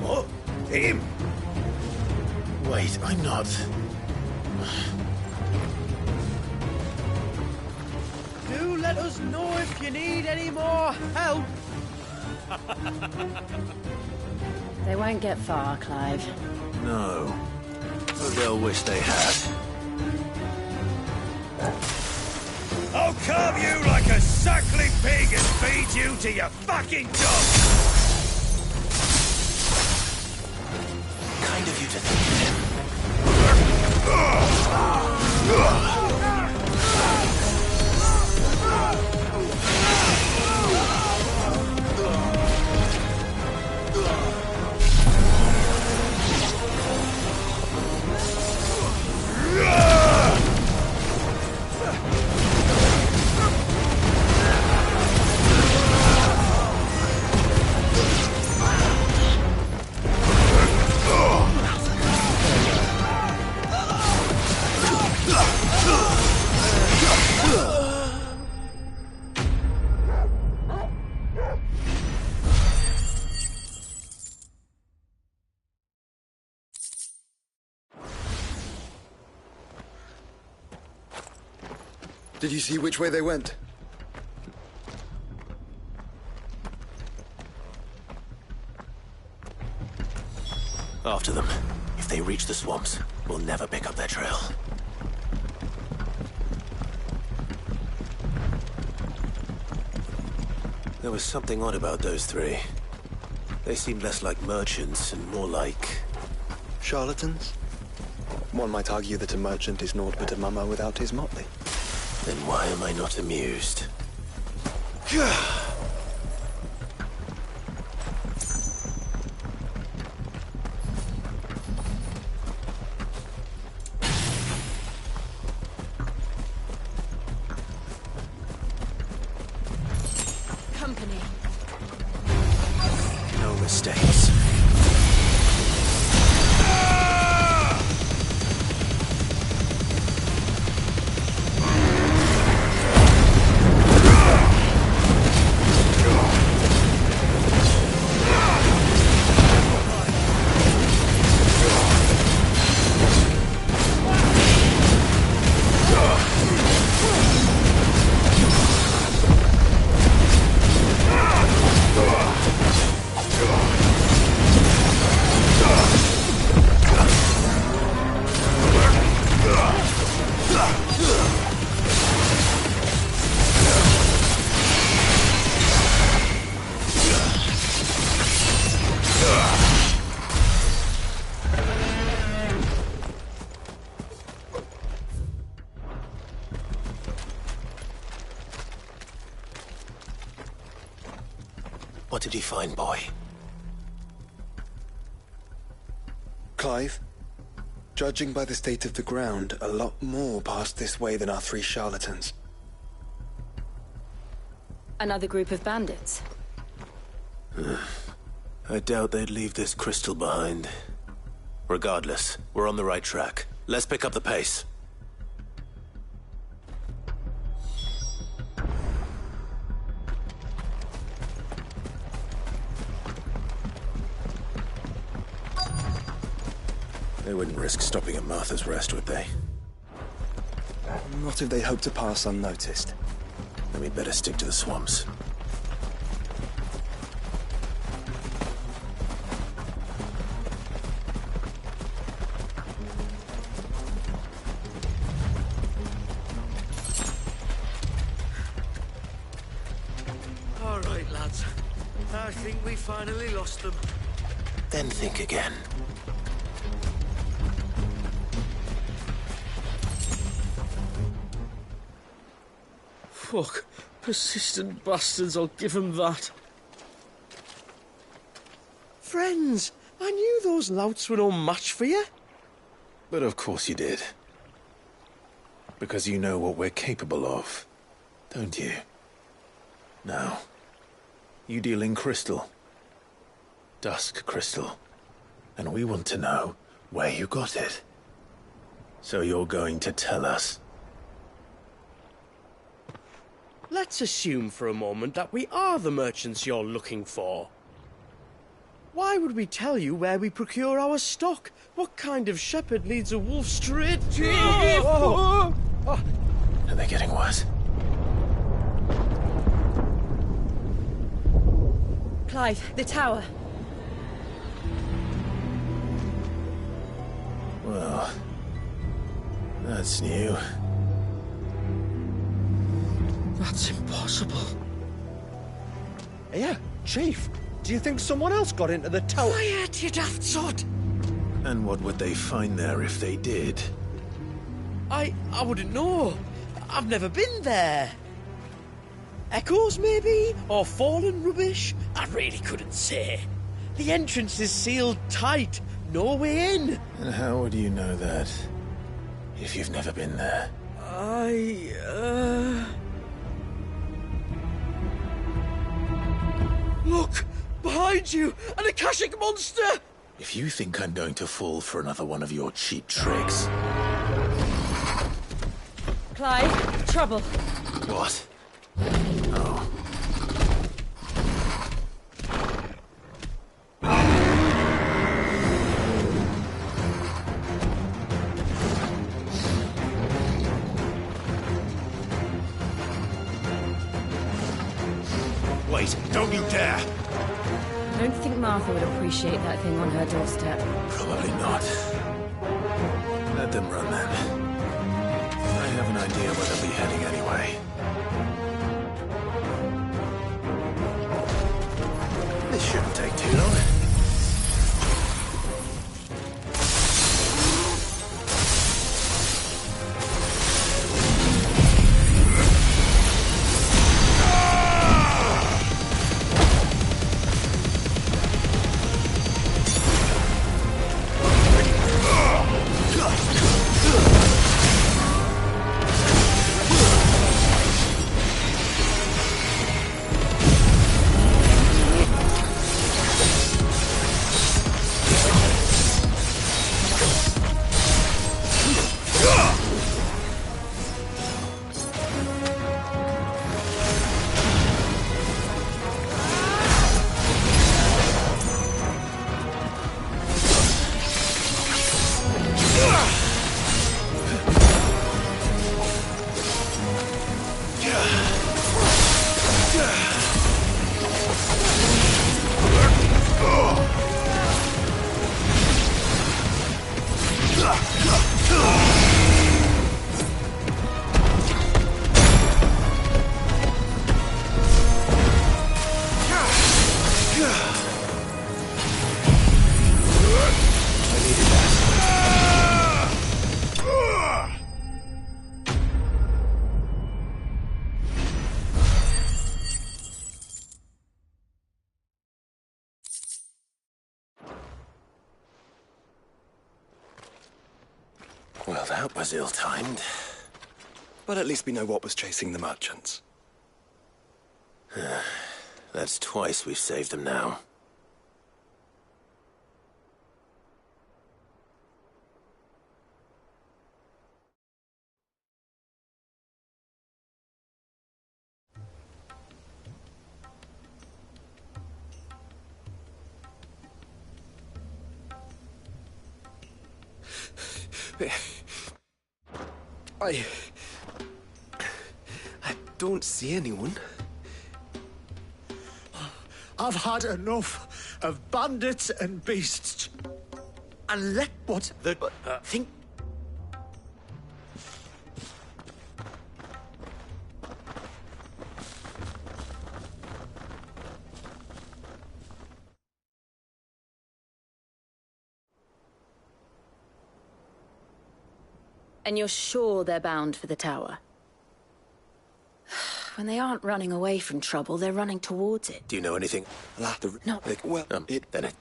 What? Him? Wait, I'm not. Do let us know if you need any more help. They won't get far, Clive. No. But they'll wish they had. I'll carve you like a suckling pig and feed you to your fucking dog! Kind of you to think of him. Did you see which way they went? After them. If they reach the swamps, we'll never pick up their trail. There was something odd about those three. They seemed less like merchants and more like... charlatans? One might argue that a merchant is naught but a mummer without his motley. Then why am I not amused? Pretty fine boy. Clive, judging by the state of the ground, a lot more passed this way than our 3 charlatans. Another group of bandits. I doubt they'd leave this crystal behind. Regardless, we're on the right track. Let's pick up the pace. They wouldn't risk stopping at Martha's Rest, would they? Not if they hope to pass unnoticed. Then we'd better stick to the swamps. All right, lads. I think we finally lost them. Then think again. Fuck. Persistent bastards, I'll give them that. Friends, I knew those louts were no match for you. But of course you did. Because you know what we're capable of, don't you? Now, you deal in crystal. Dusk crystal. And we want to know where you got it. So you're going to tell us. Let's assume for a moment that we are the merchants you're looking for. Why would we tell you where we procure our stock? What kind of shepherd leads a wolf straight to... Are they getting worse? Clive, the tower. Well, that's new. That's impossible. Yeah, Chief. Do you think someone else got into the tower? Quiet, you daft sod! And what would they find there if they did? I wouldn't know. I've never been there. Echoes, maybe? Or fallen rubbish? I really couldn't say. The entrance is sealed tight. No way in. And how would you know that, if you've never been there? Look! Behind you! An Akashic monster! If you think I'm going to fall for another one of your cheap tricks... Clive, trouble. What? Oh. Wait, don't you dare! I don't think Martha would appreciate that thing on her doorstep. Probably not. Let them run then. I have an idea where they'll be heading anyway. This shouldn't take too long. Well, that was ill-timed. But at least we know what was chasing the merchants. That's twice we've saved them now. I don't see anyone. I've had enough of bandits and beasts. And let what the think. And you're sure they're bound for the tower? When they aren't running away from trouble, they're running towards it. Do you know anything? No. Well, then it...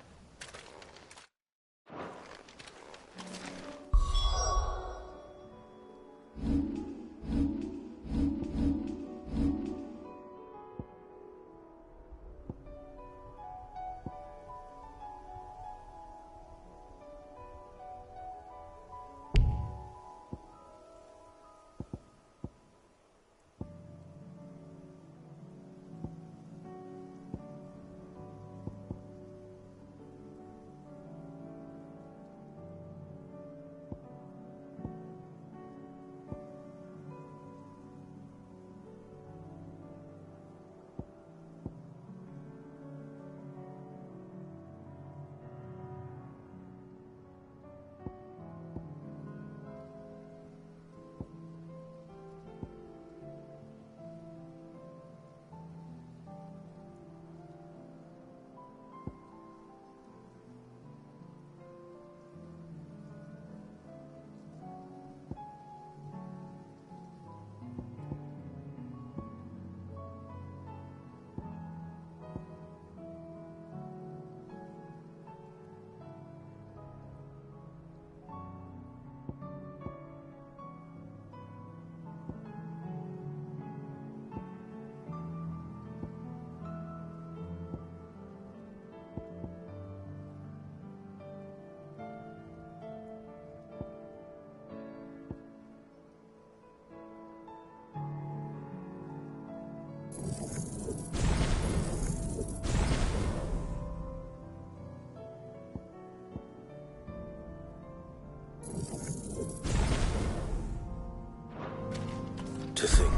To think.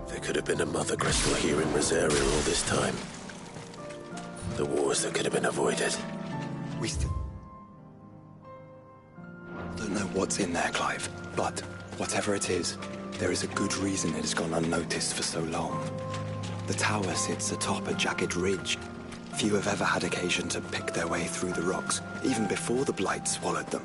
There could have been a Mother Crystal here in Rosaria all this time. The wars that could have been avoided. We still don't know what's in there, Clive. But whatever it is, there is a good reason it has gone unnoticed for so long. The tower sits atop a jagged ridge. Few have ever had occasion to pick their way through the rocks, even before the blight swallowed them.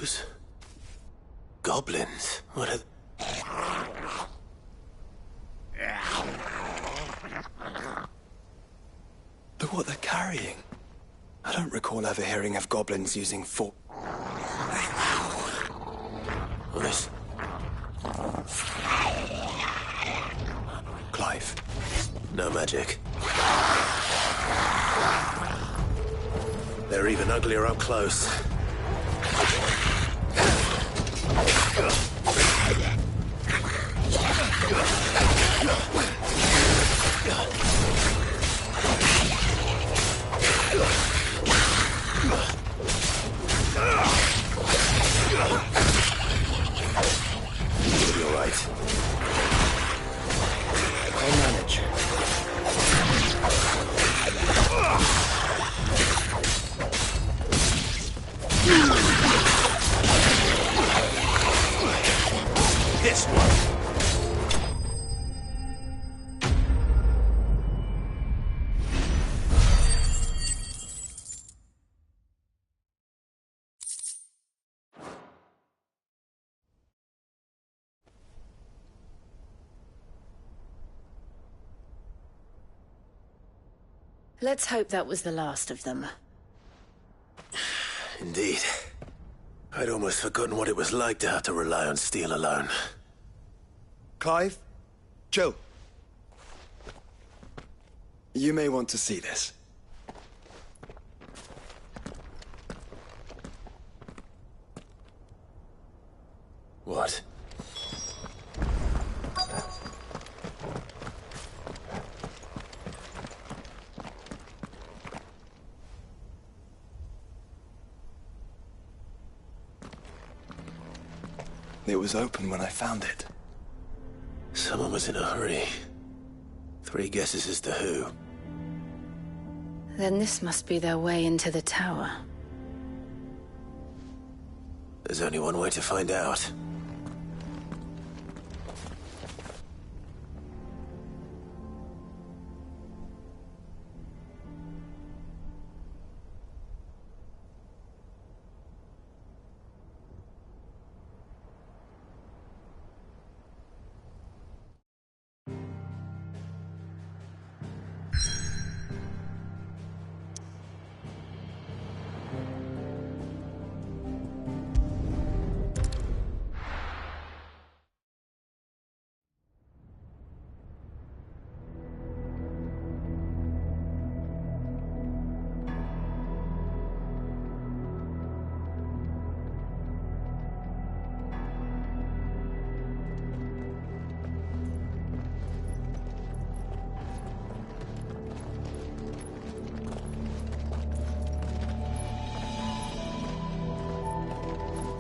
those? Goblins? What are... Look what they're carrying. I don't recall ever hearing of goblins using This... Clive. No magic. They're even uglier up close. You'll be all right. I'll manage. This one. Let's hope that was the last of them. Indeed. I'd almost forgotten what it was like to have to rely on steel alone. Clive? Jill. You may want to see this. What? It was open when I found it. Someone was in a hurry. 3 guesses as to who. Then this must be their way into the tower. There's only one way to find out.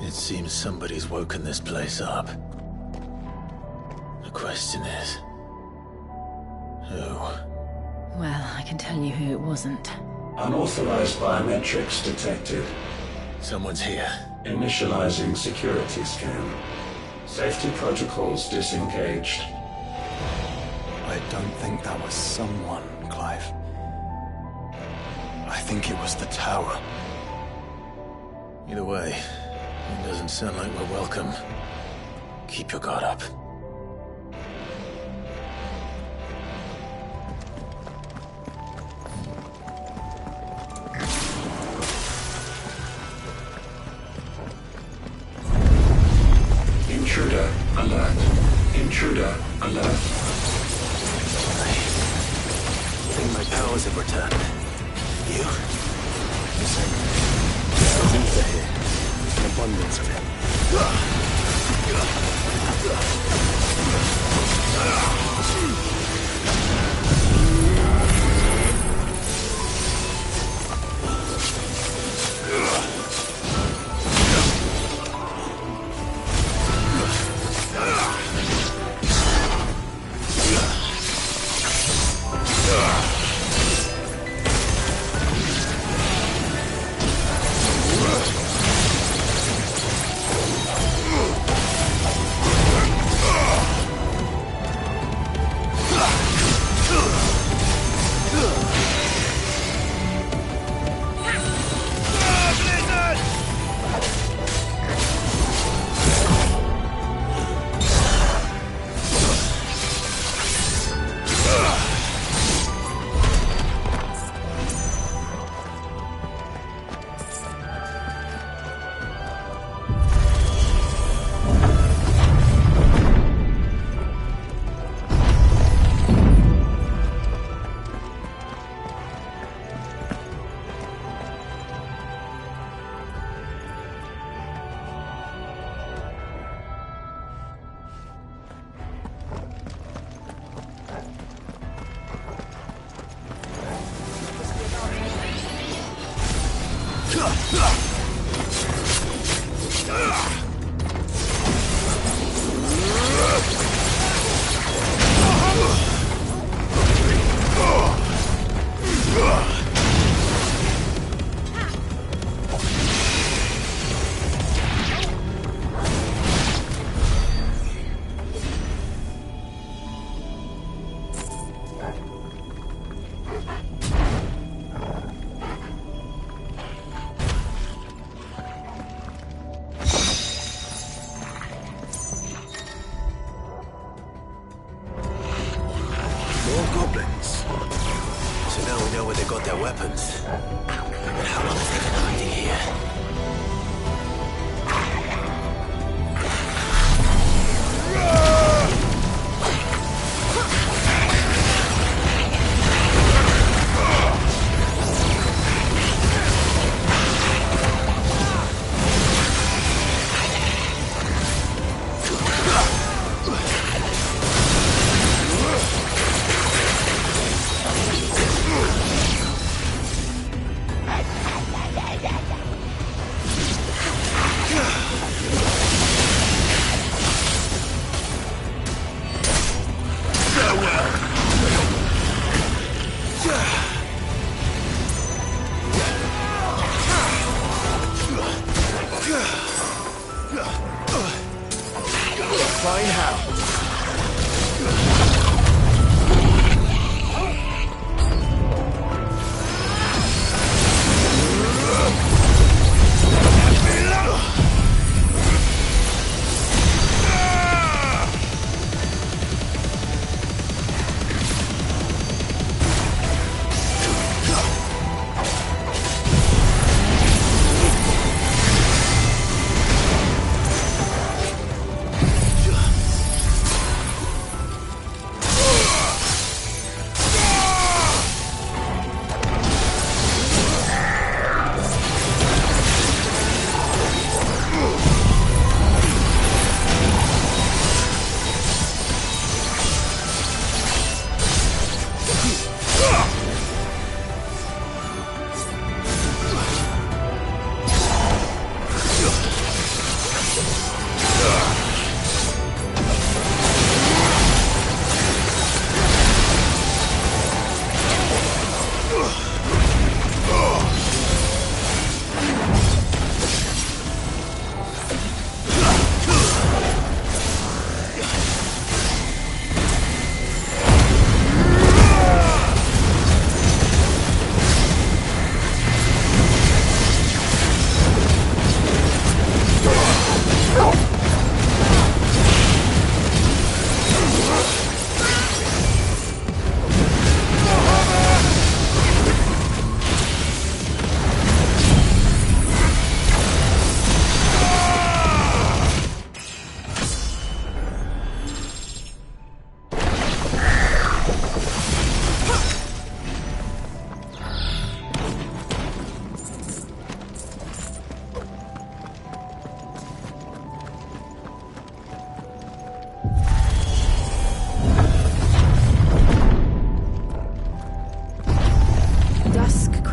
It seems somebody's woken this place up. The question is... who? Well, I can tell you who it wasn't. Unauthorized biometrics detected. Someone's here. Initializing security scan. Safety protocols disengaged. I don't think that was someone, Clive. I think it was the tower. Either way, it doesn't sound like we're welcome. Keep your guard up. Intruder alert. Intruder alert. I think my powers have returned. You? The same. There's ether here. An abundance of it.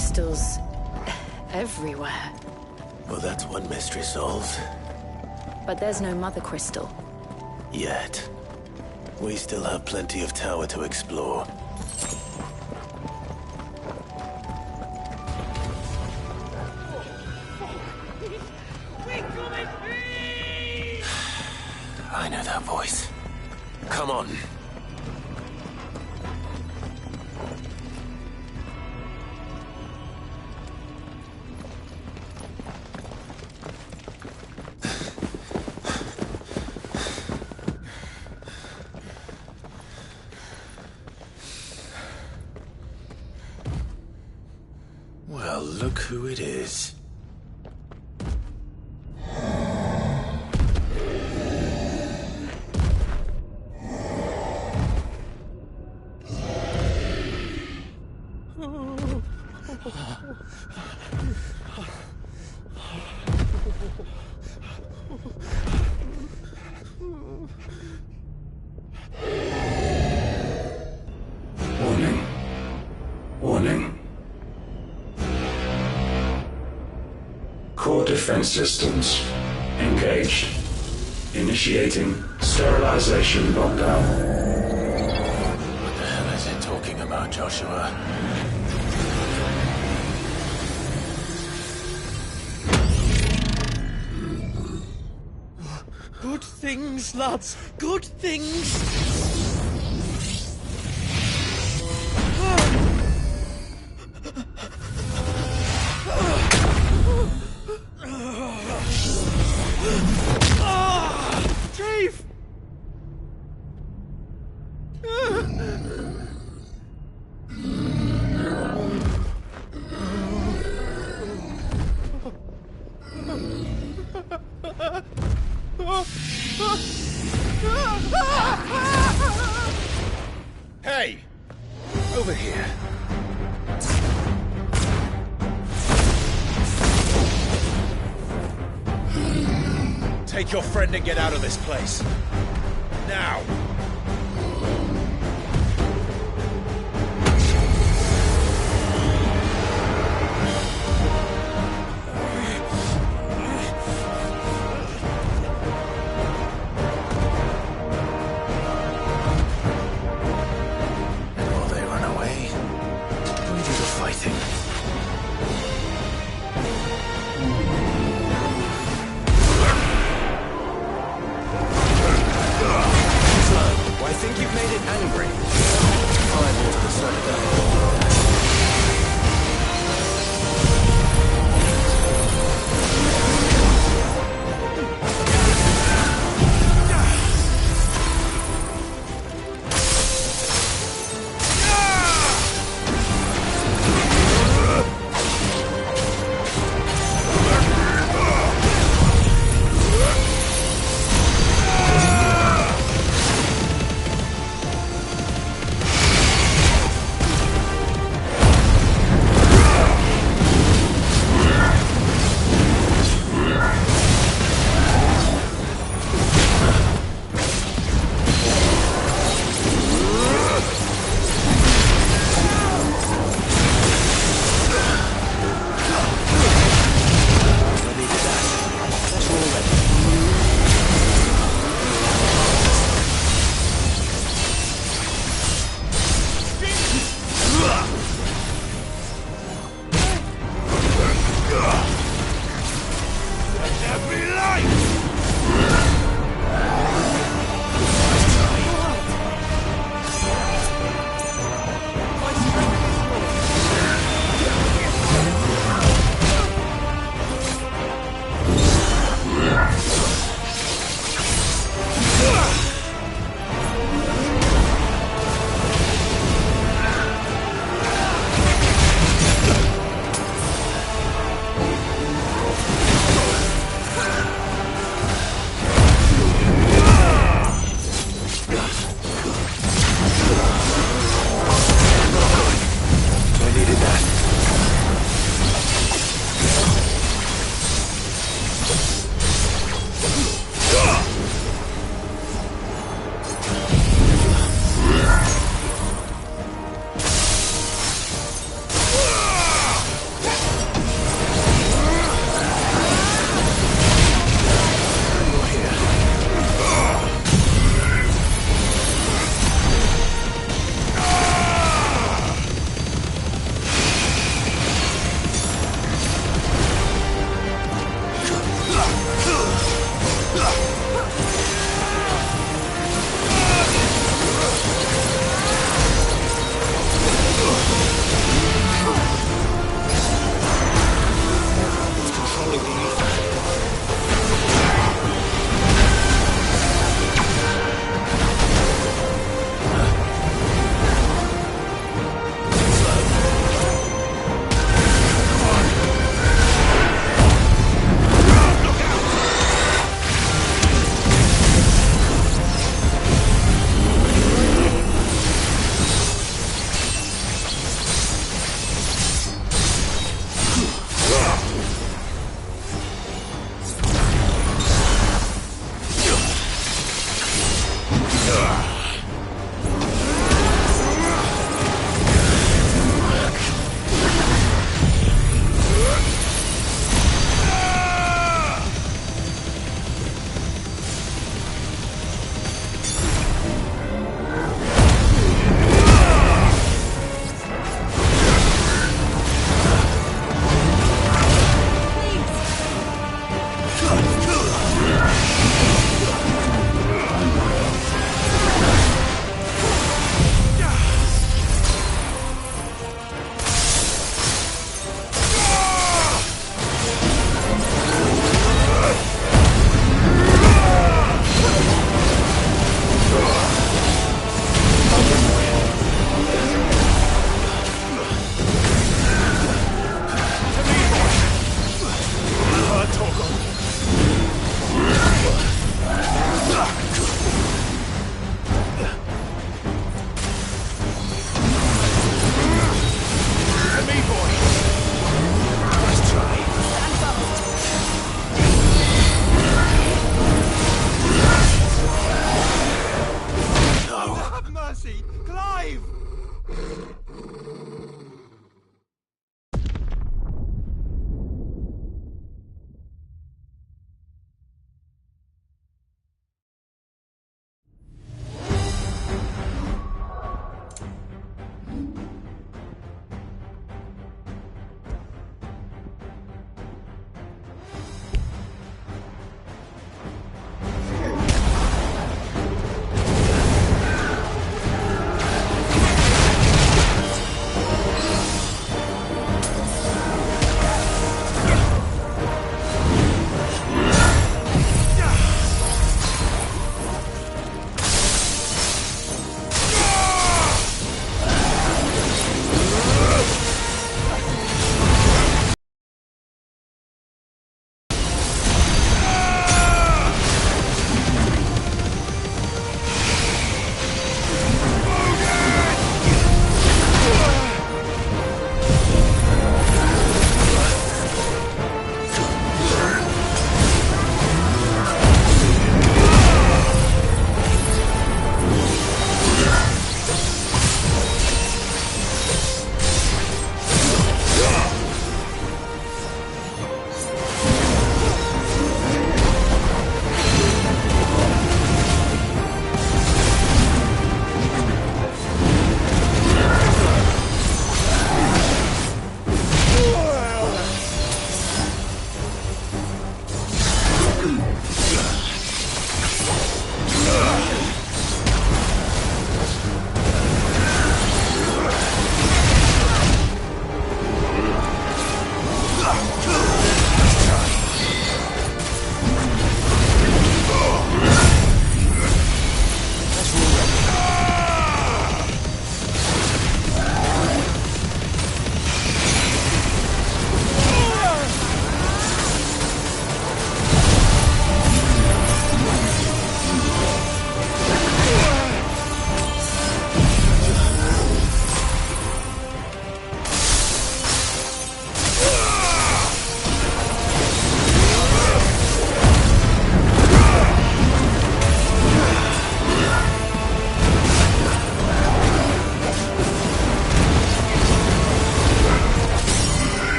crystals everywhere. Well, that's one mystery solved. But there's no mother crystal. Yet. We still have plenty of tower to explore. I know that voice. Come on. Well, look who it is. Warning. Warning. Core defense systems engaged. Initiating sterilization lockdown. What the hell is it talking about, Joshua? Good things, lads. Good things. Dave! Hey! Over here. Take your friend and get out of this place. Now! And will they run away? We do the fighting.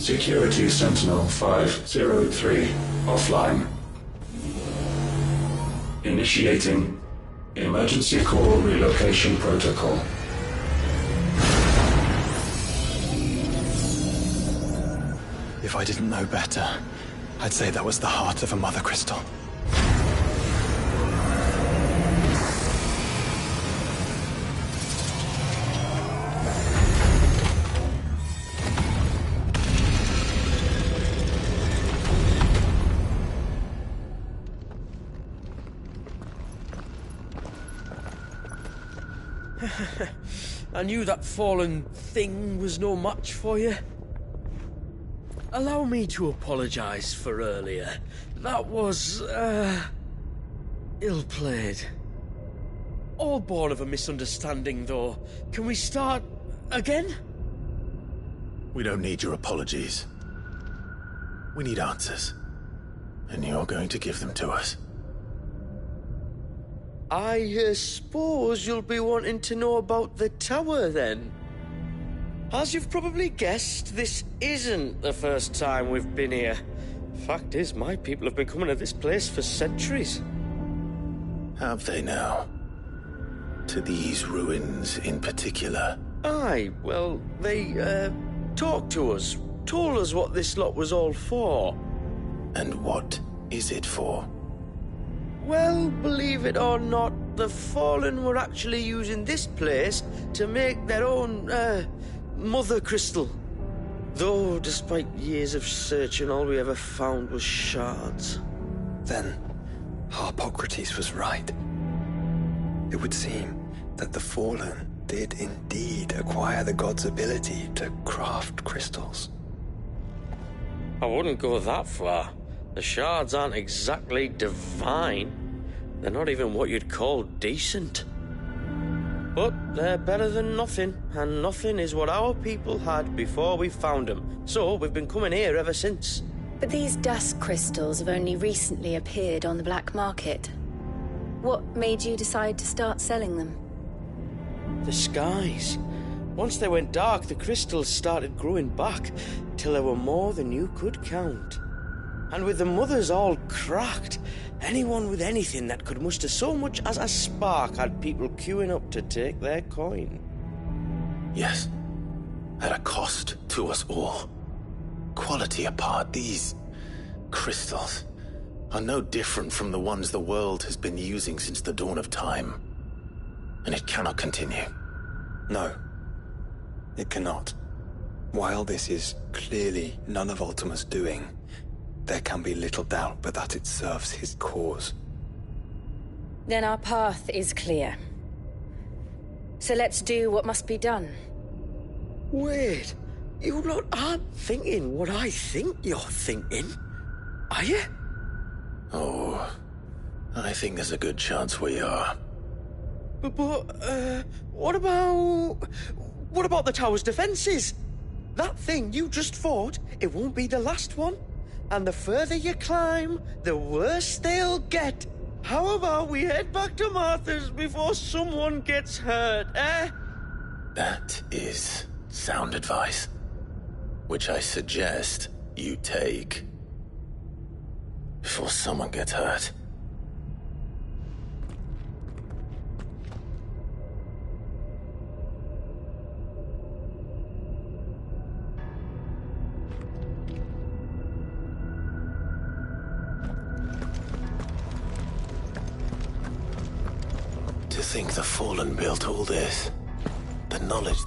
Security Sentinel 503 offline. Initiating emergency core relocation protocol. If I didn't know better, I'd say that was the heart of a mother crystal. I knew that fallen thing was no match for you. Allow me to apologise for earlier. That was, ill-played. All born of a misunderstanding, though. Can we start again? We don't need your apologies. We need answers. And you're going to give them to us. I suppose you'll be wanting to know about the tower, then? As you've probably guessed, this isn't the first time we've been here. Fact is, my people have been coming to this place for centuries. Have they now? To these ruins in particular? Aye, well, they, talked to us, told us what this lot was all for. And what is it for? Well, believe it or not, the Fallen were actually using this place to make their own, mother crystal. Though, despite years of searching, all we ever found was shards. Then, Harpocrates was right. It would seem that the Fallen did indeed acquire the god's ability to craft crystals. I wouldn't go that far. The shards aren't exactly divine. They're not even what you'd call decent. But they're better than nothing, and nothing is what our people had before we found them. So we've been coming here ever since. But these dust crystals have only recently appeared on the black market. What made you decide to start selling them? The skies. Once they went dark, the crystals started growing back, till there were more than you could count. And with the mothers all cracked, anyone with anything that could muster so much as a spark had people queuing up to take their coin. Yes, at a cost to us all. Quality apart, these crystals are no different from the ones the world has been using since the dawn of time. And it cannot continue. No, it cannot. While this is clearly none of Ultima's doing, there can be little doubt but that it serves his cause. Then our path is clear. So let's do what must be done. Wait, you lot aren't thinking what I think you're thinking, are you? Oh, I think there's a good chance we are. But, what about the tower's defenses? That thing you just fought, it won't be the last one. And the further you climb, the worse they'll get. How about we head back to Martha's before someone gets hurt, eh? That is sound advice, which I suggest you take before someone gets hurt. To think the Fallen built all this, the knowledge...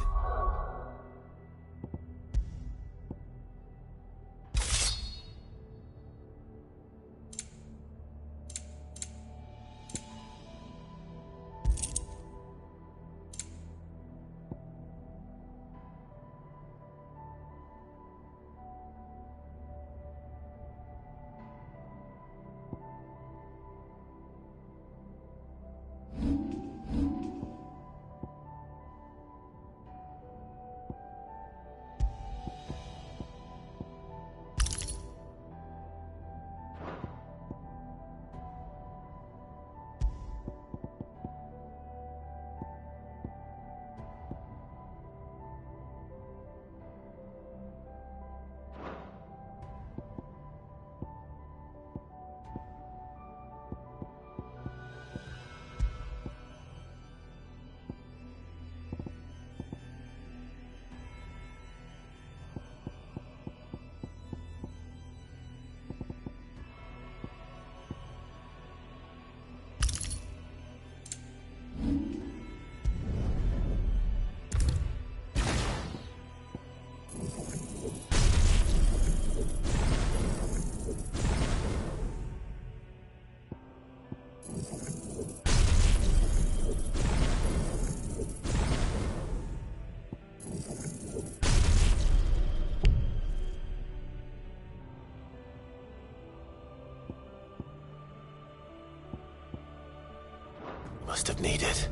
must have needed.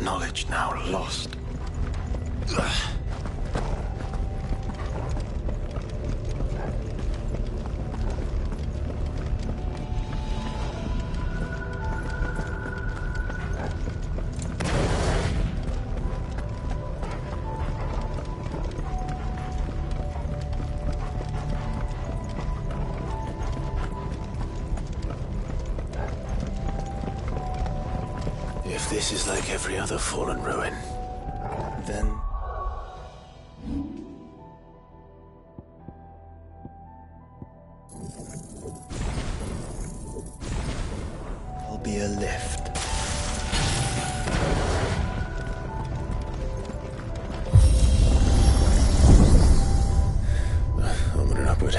Knowledge now lost. If this is like every other fallen ruin, then there'll be a lift. onward and upward.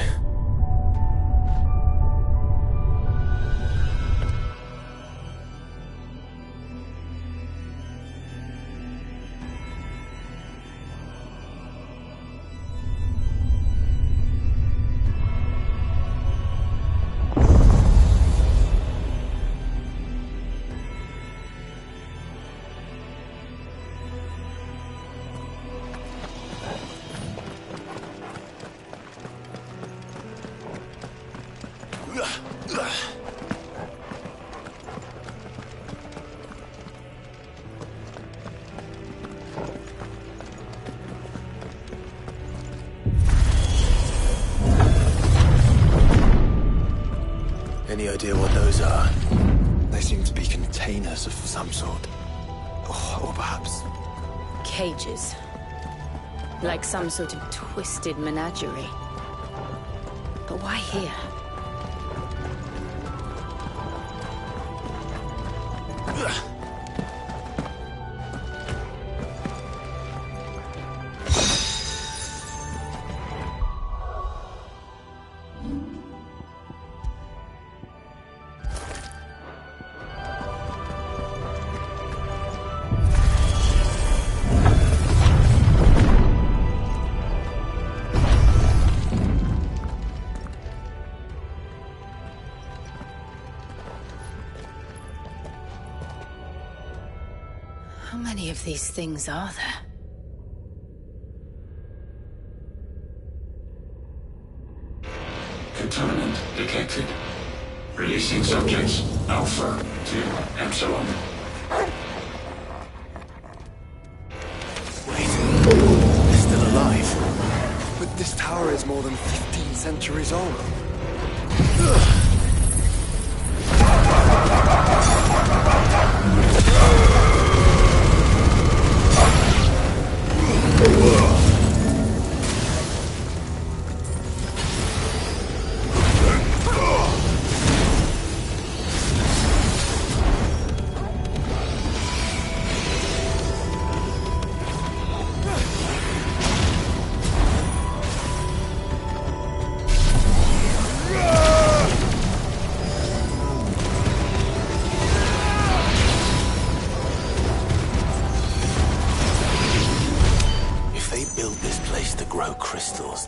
Any idea what those are? They seem to be containers of some sort. Or perhaps... cages. Like some sort of twisted menagerie. But why here? How many of these things are there? Contaminant detected. Releasing subjects Alpha to Epsilon. Wait, they're still alive. But this tower is more than 15 centuries old. crystals.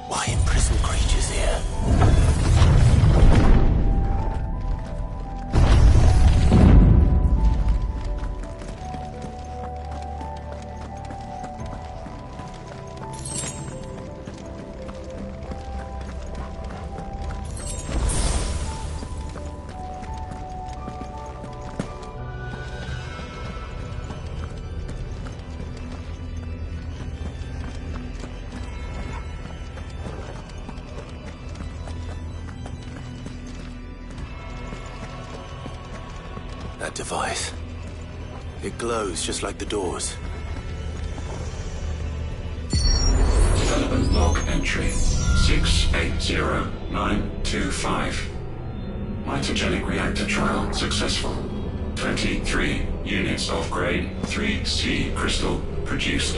Why imprison creatures here? That device. It glows just like the doors. Development log entry 680925. Mitogenic reactor trial successful. 23 units of grade 3C crystal produced.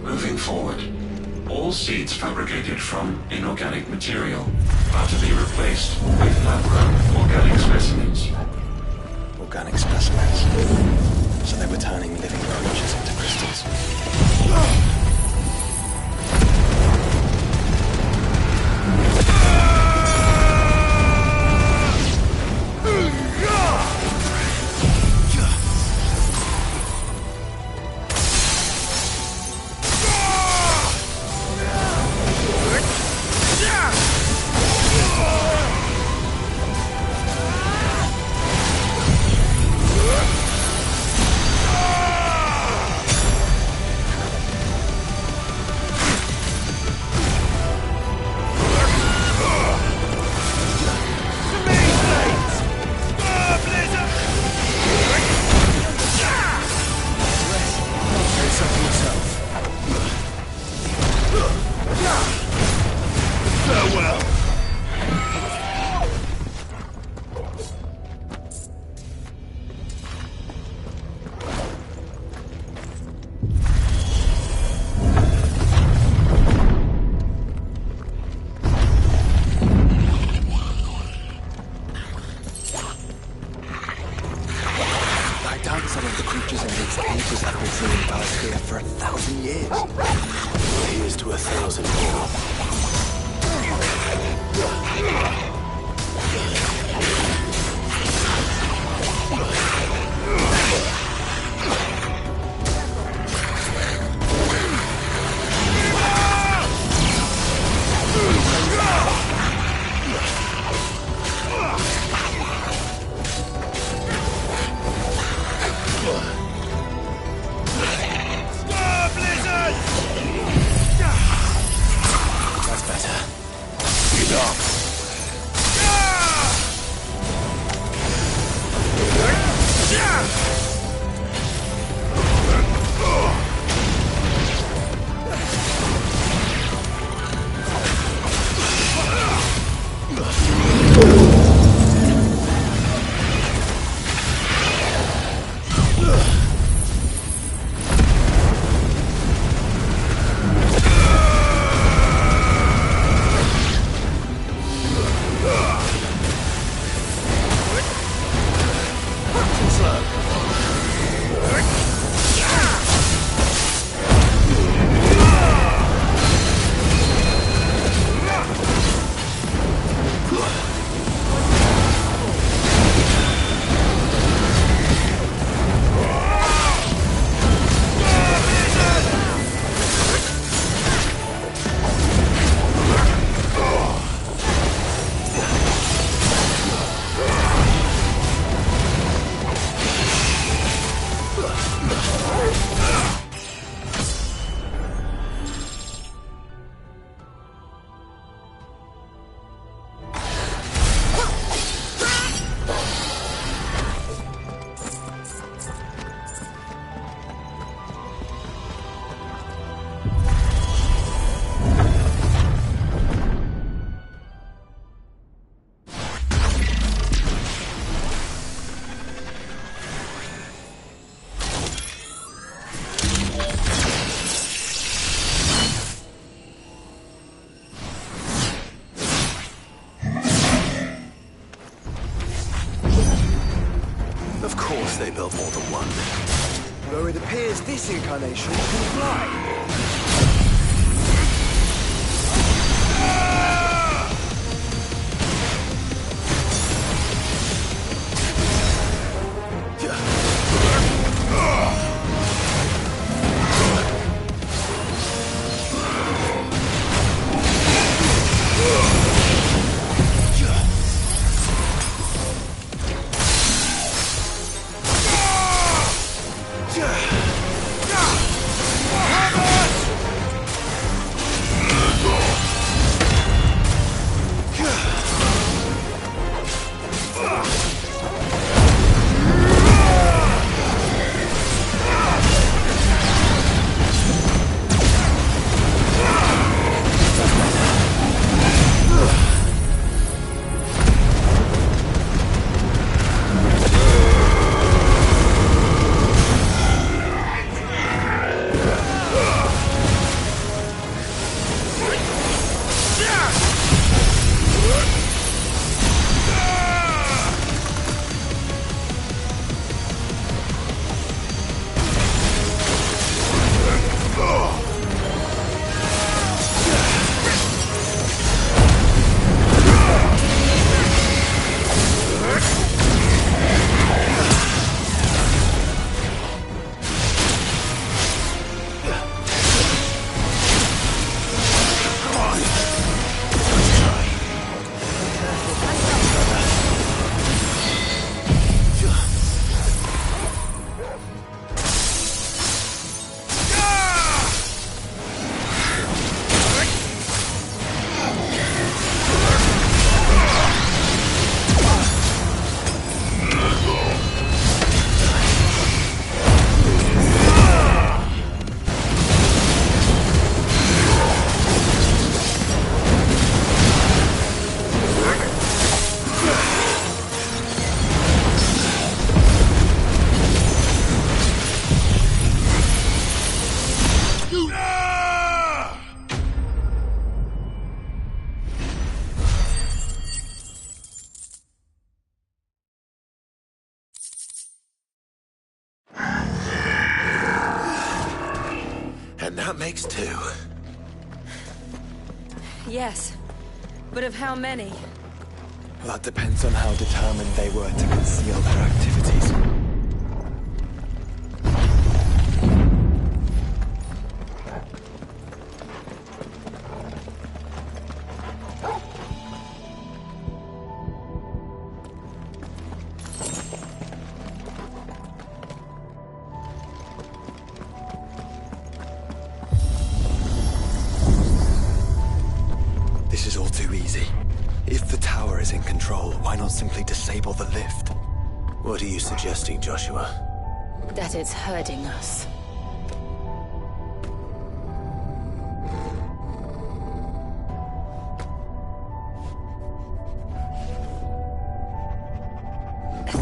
Moving forward, all seeds fabricated from inorganic material are to be replaced with lab-grown organic specimens. Organic specimens. So they were turning living creatures into crystals. They built more than one. Though it appears this incarnation can fly. Hammer! That makes 2. Yes. But of how many? That depends on how determined they were to conceal their activities. This is all too easy. If the tower is in control, why not simply disable the lift? What are you suggesting, Joshua? That it's hurting us.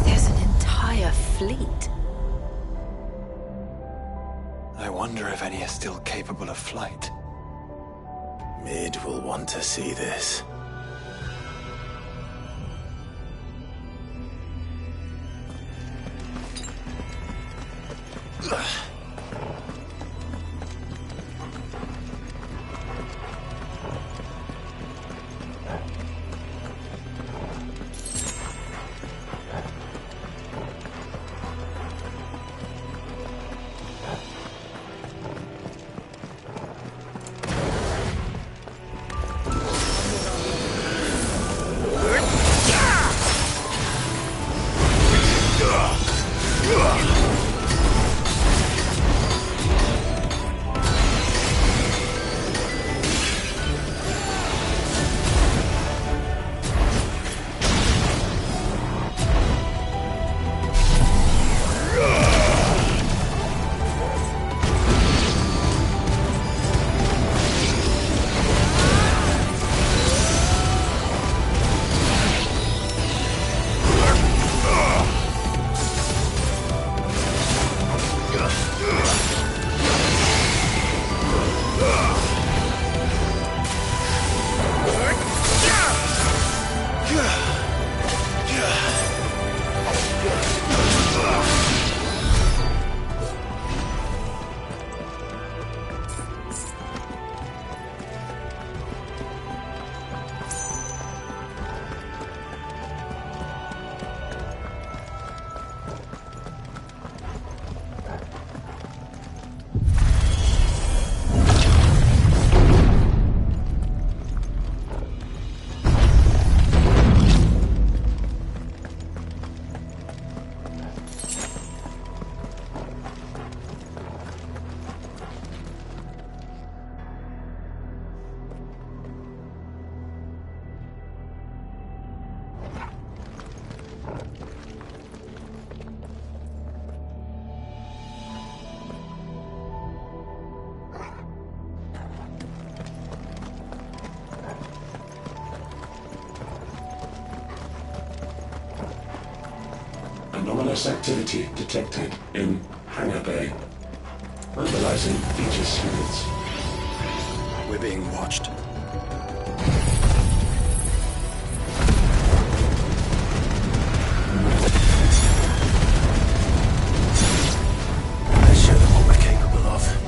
There's an entire fleet. I wonder if any are still capable of flight. Mid will want to see this. Anomalous activity detected in Hangar Bay. Mobilizing Aegis units. We're being watched. Let's show them what we're capable of.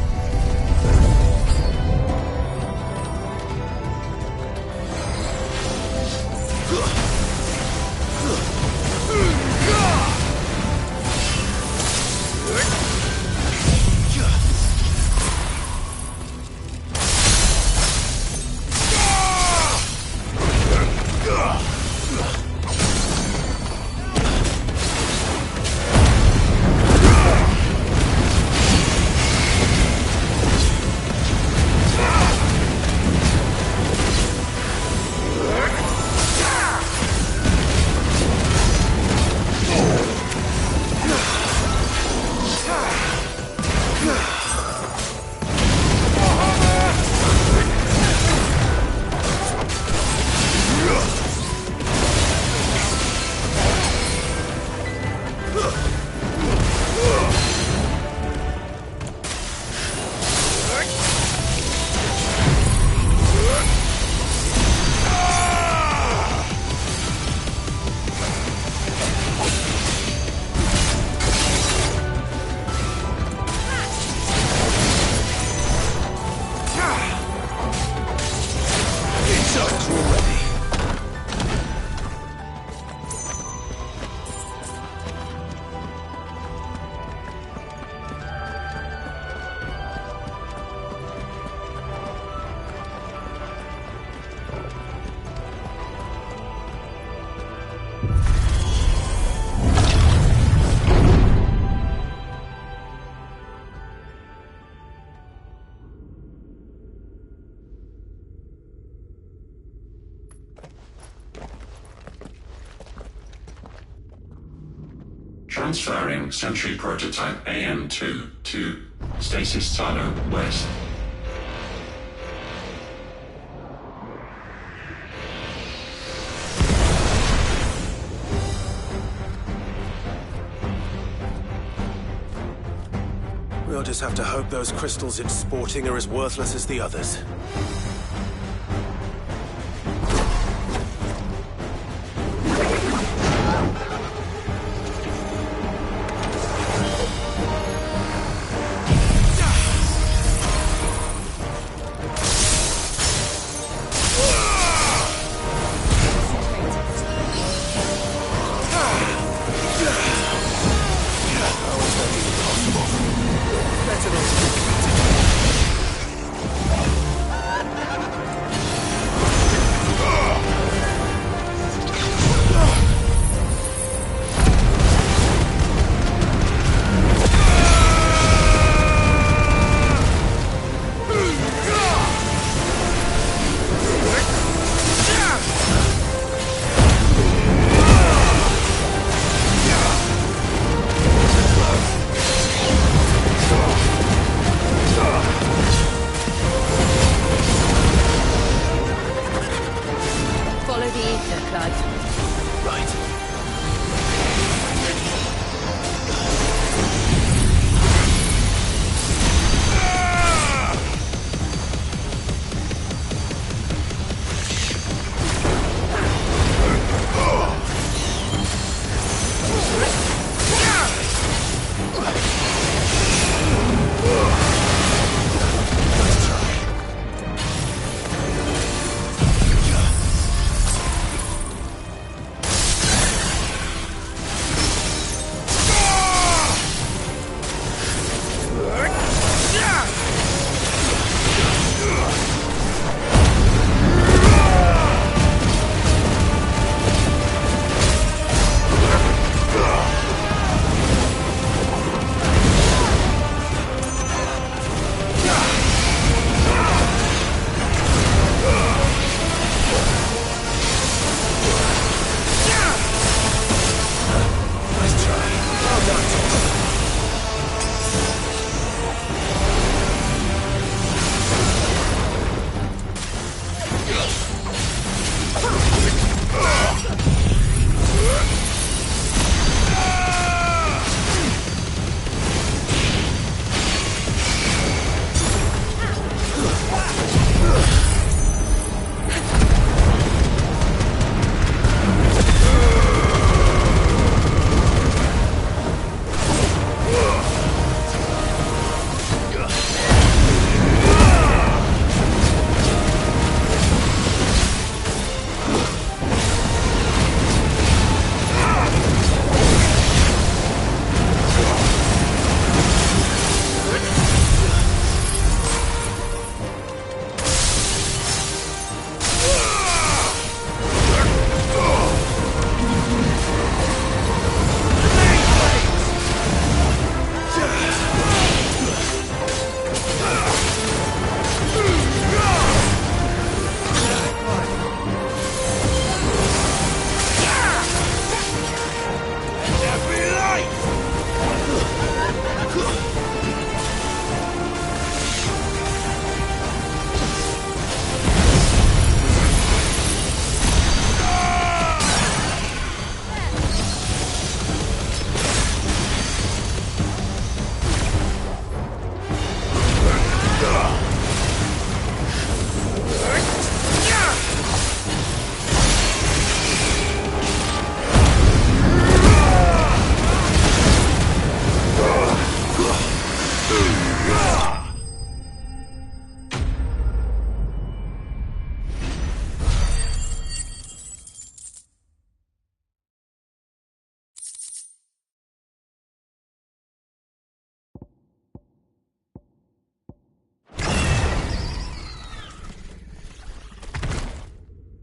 Soldiers already. Transferring Sentry Prototype AM2 to Stasis Silo West. We'll just have to hope those crystals it's sporting are as worthless as the others.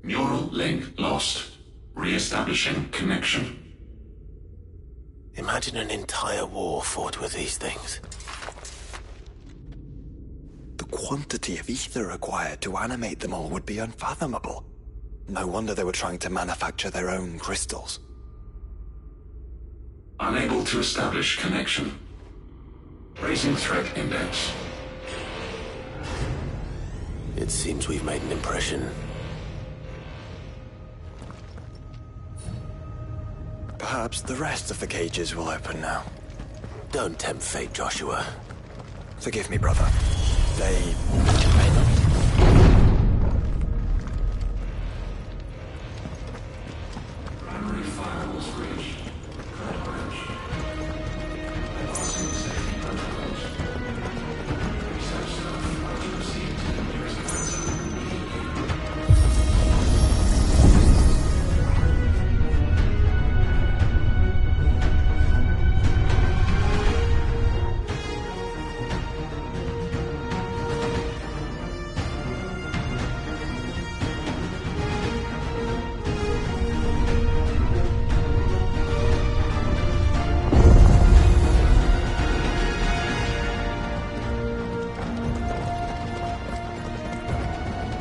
Neural link lost. Re-establishing connection. Imagine an entire war fought with these things. The quantity of ether required to animate them all would be unfathomable. No wonder they were trying to manufacture their own crystals. Unable to establish connection. Raising threat index. It seems we've made an impression. Perhaps the rest of the cages will open now. Don't tempt fate, Joshua. Forgive me, brother. They... Primary firewalls breached.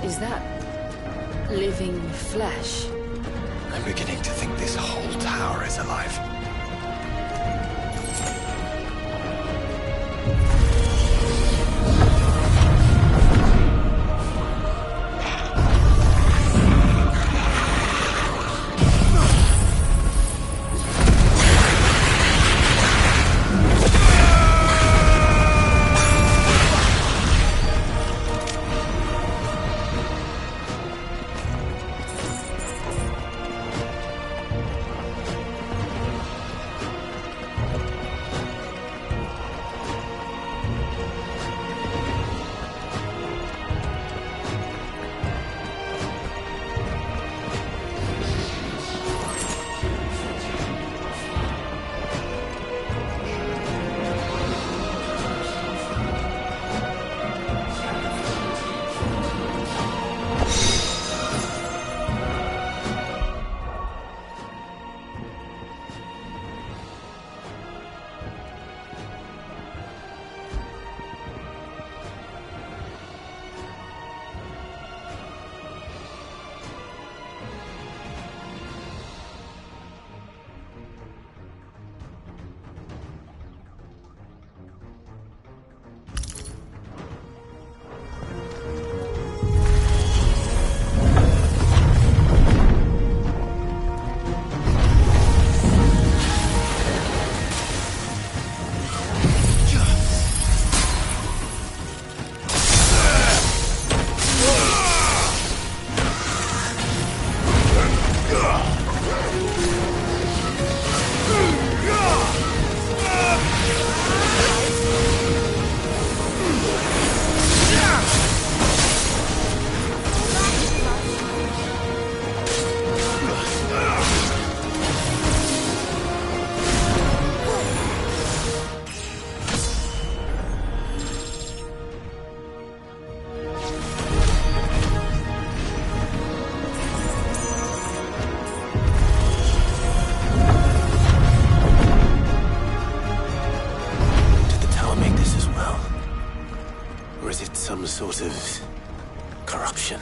Is that living flesh? I'm beginning to think this whole tower is alive. Some sort of corruption.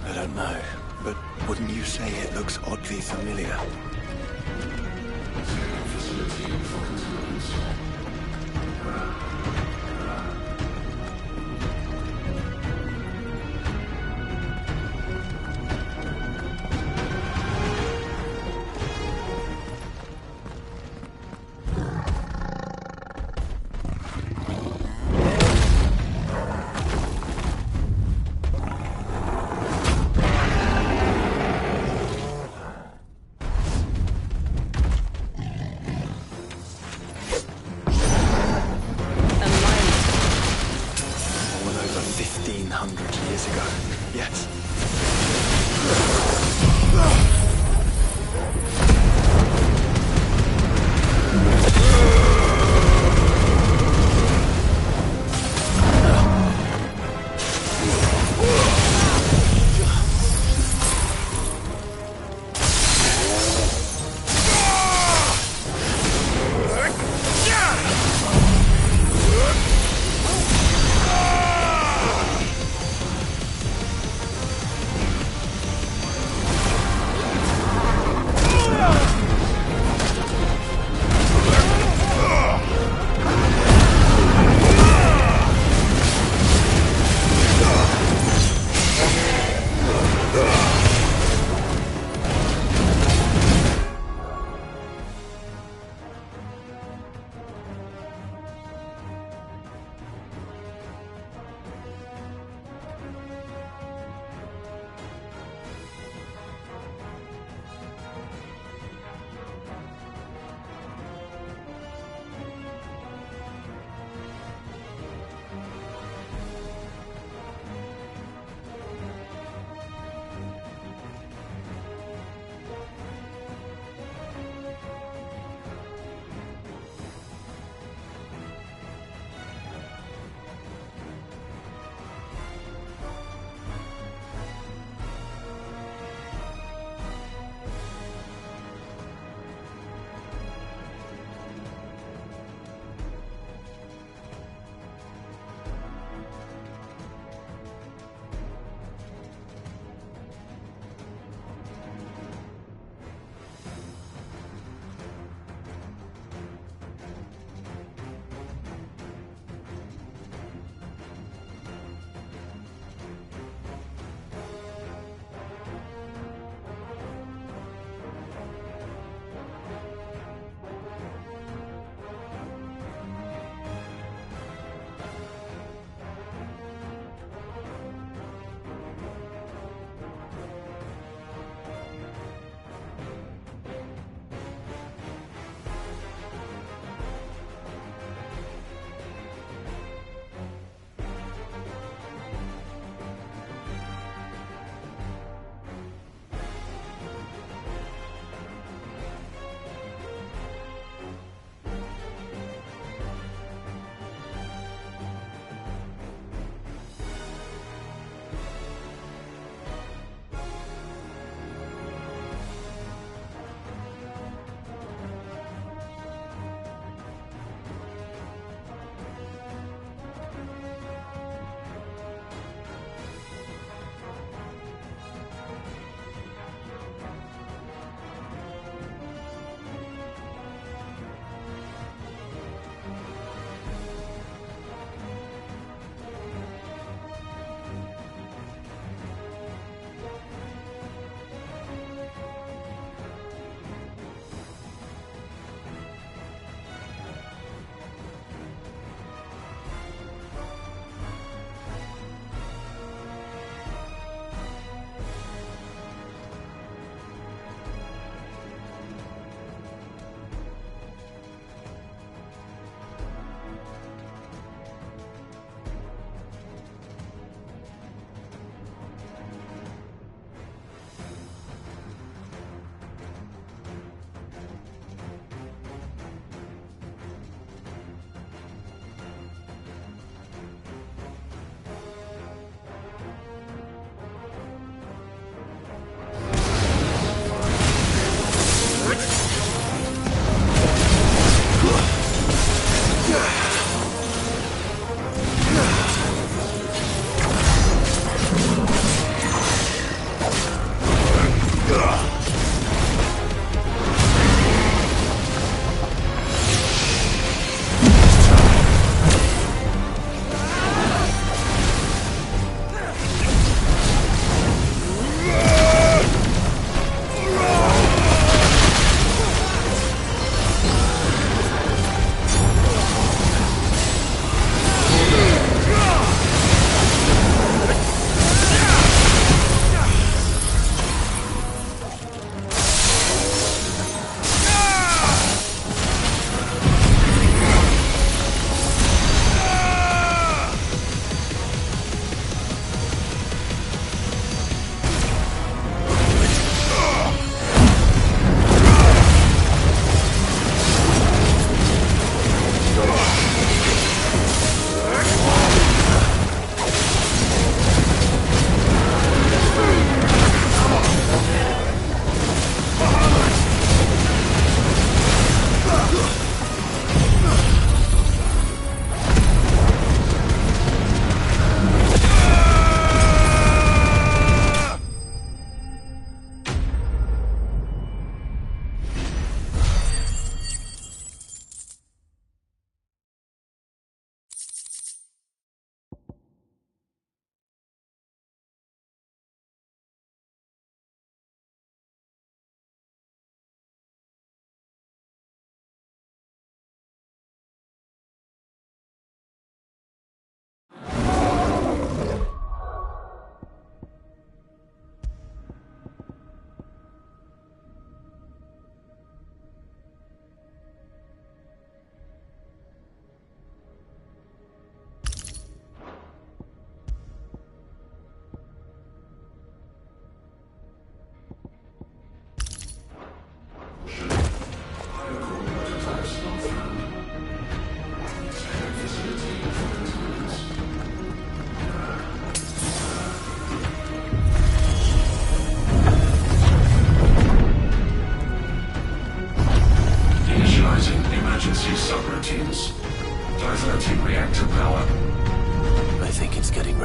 I don't know, but wouldn't you say it looks oddly familiar?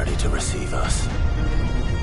ready to receive us.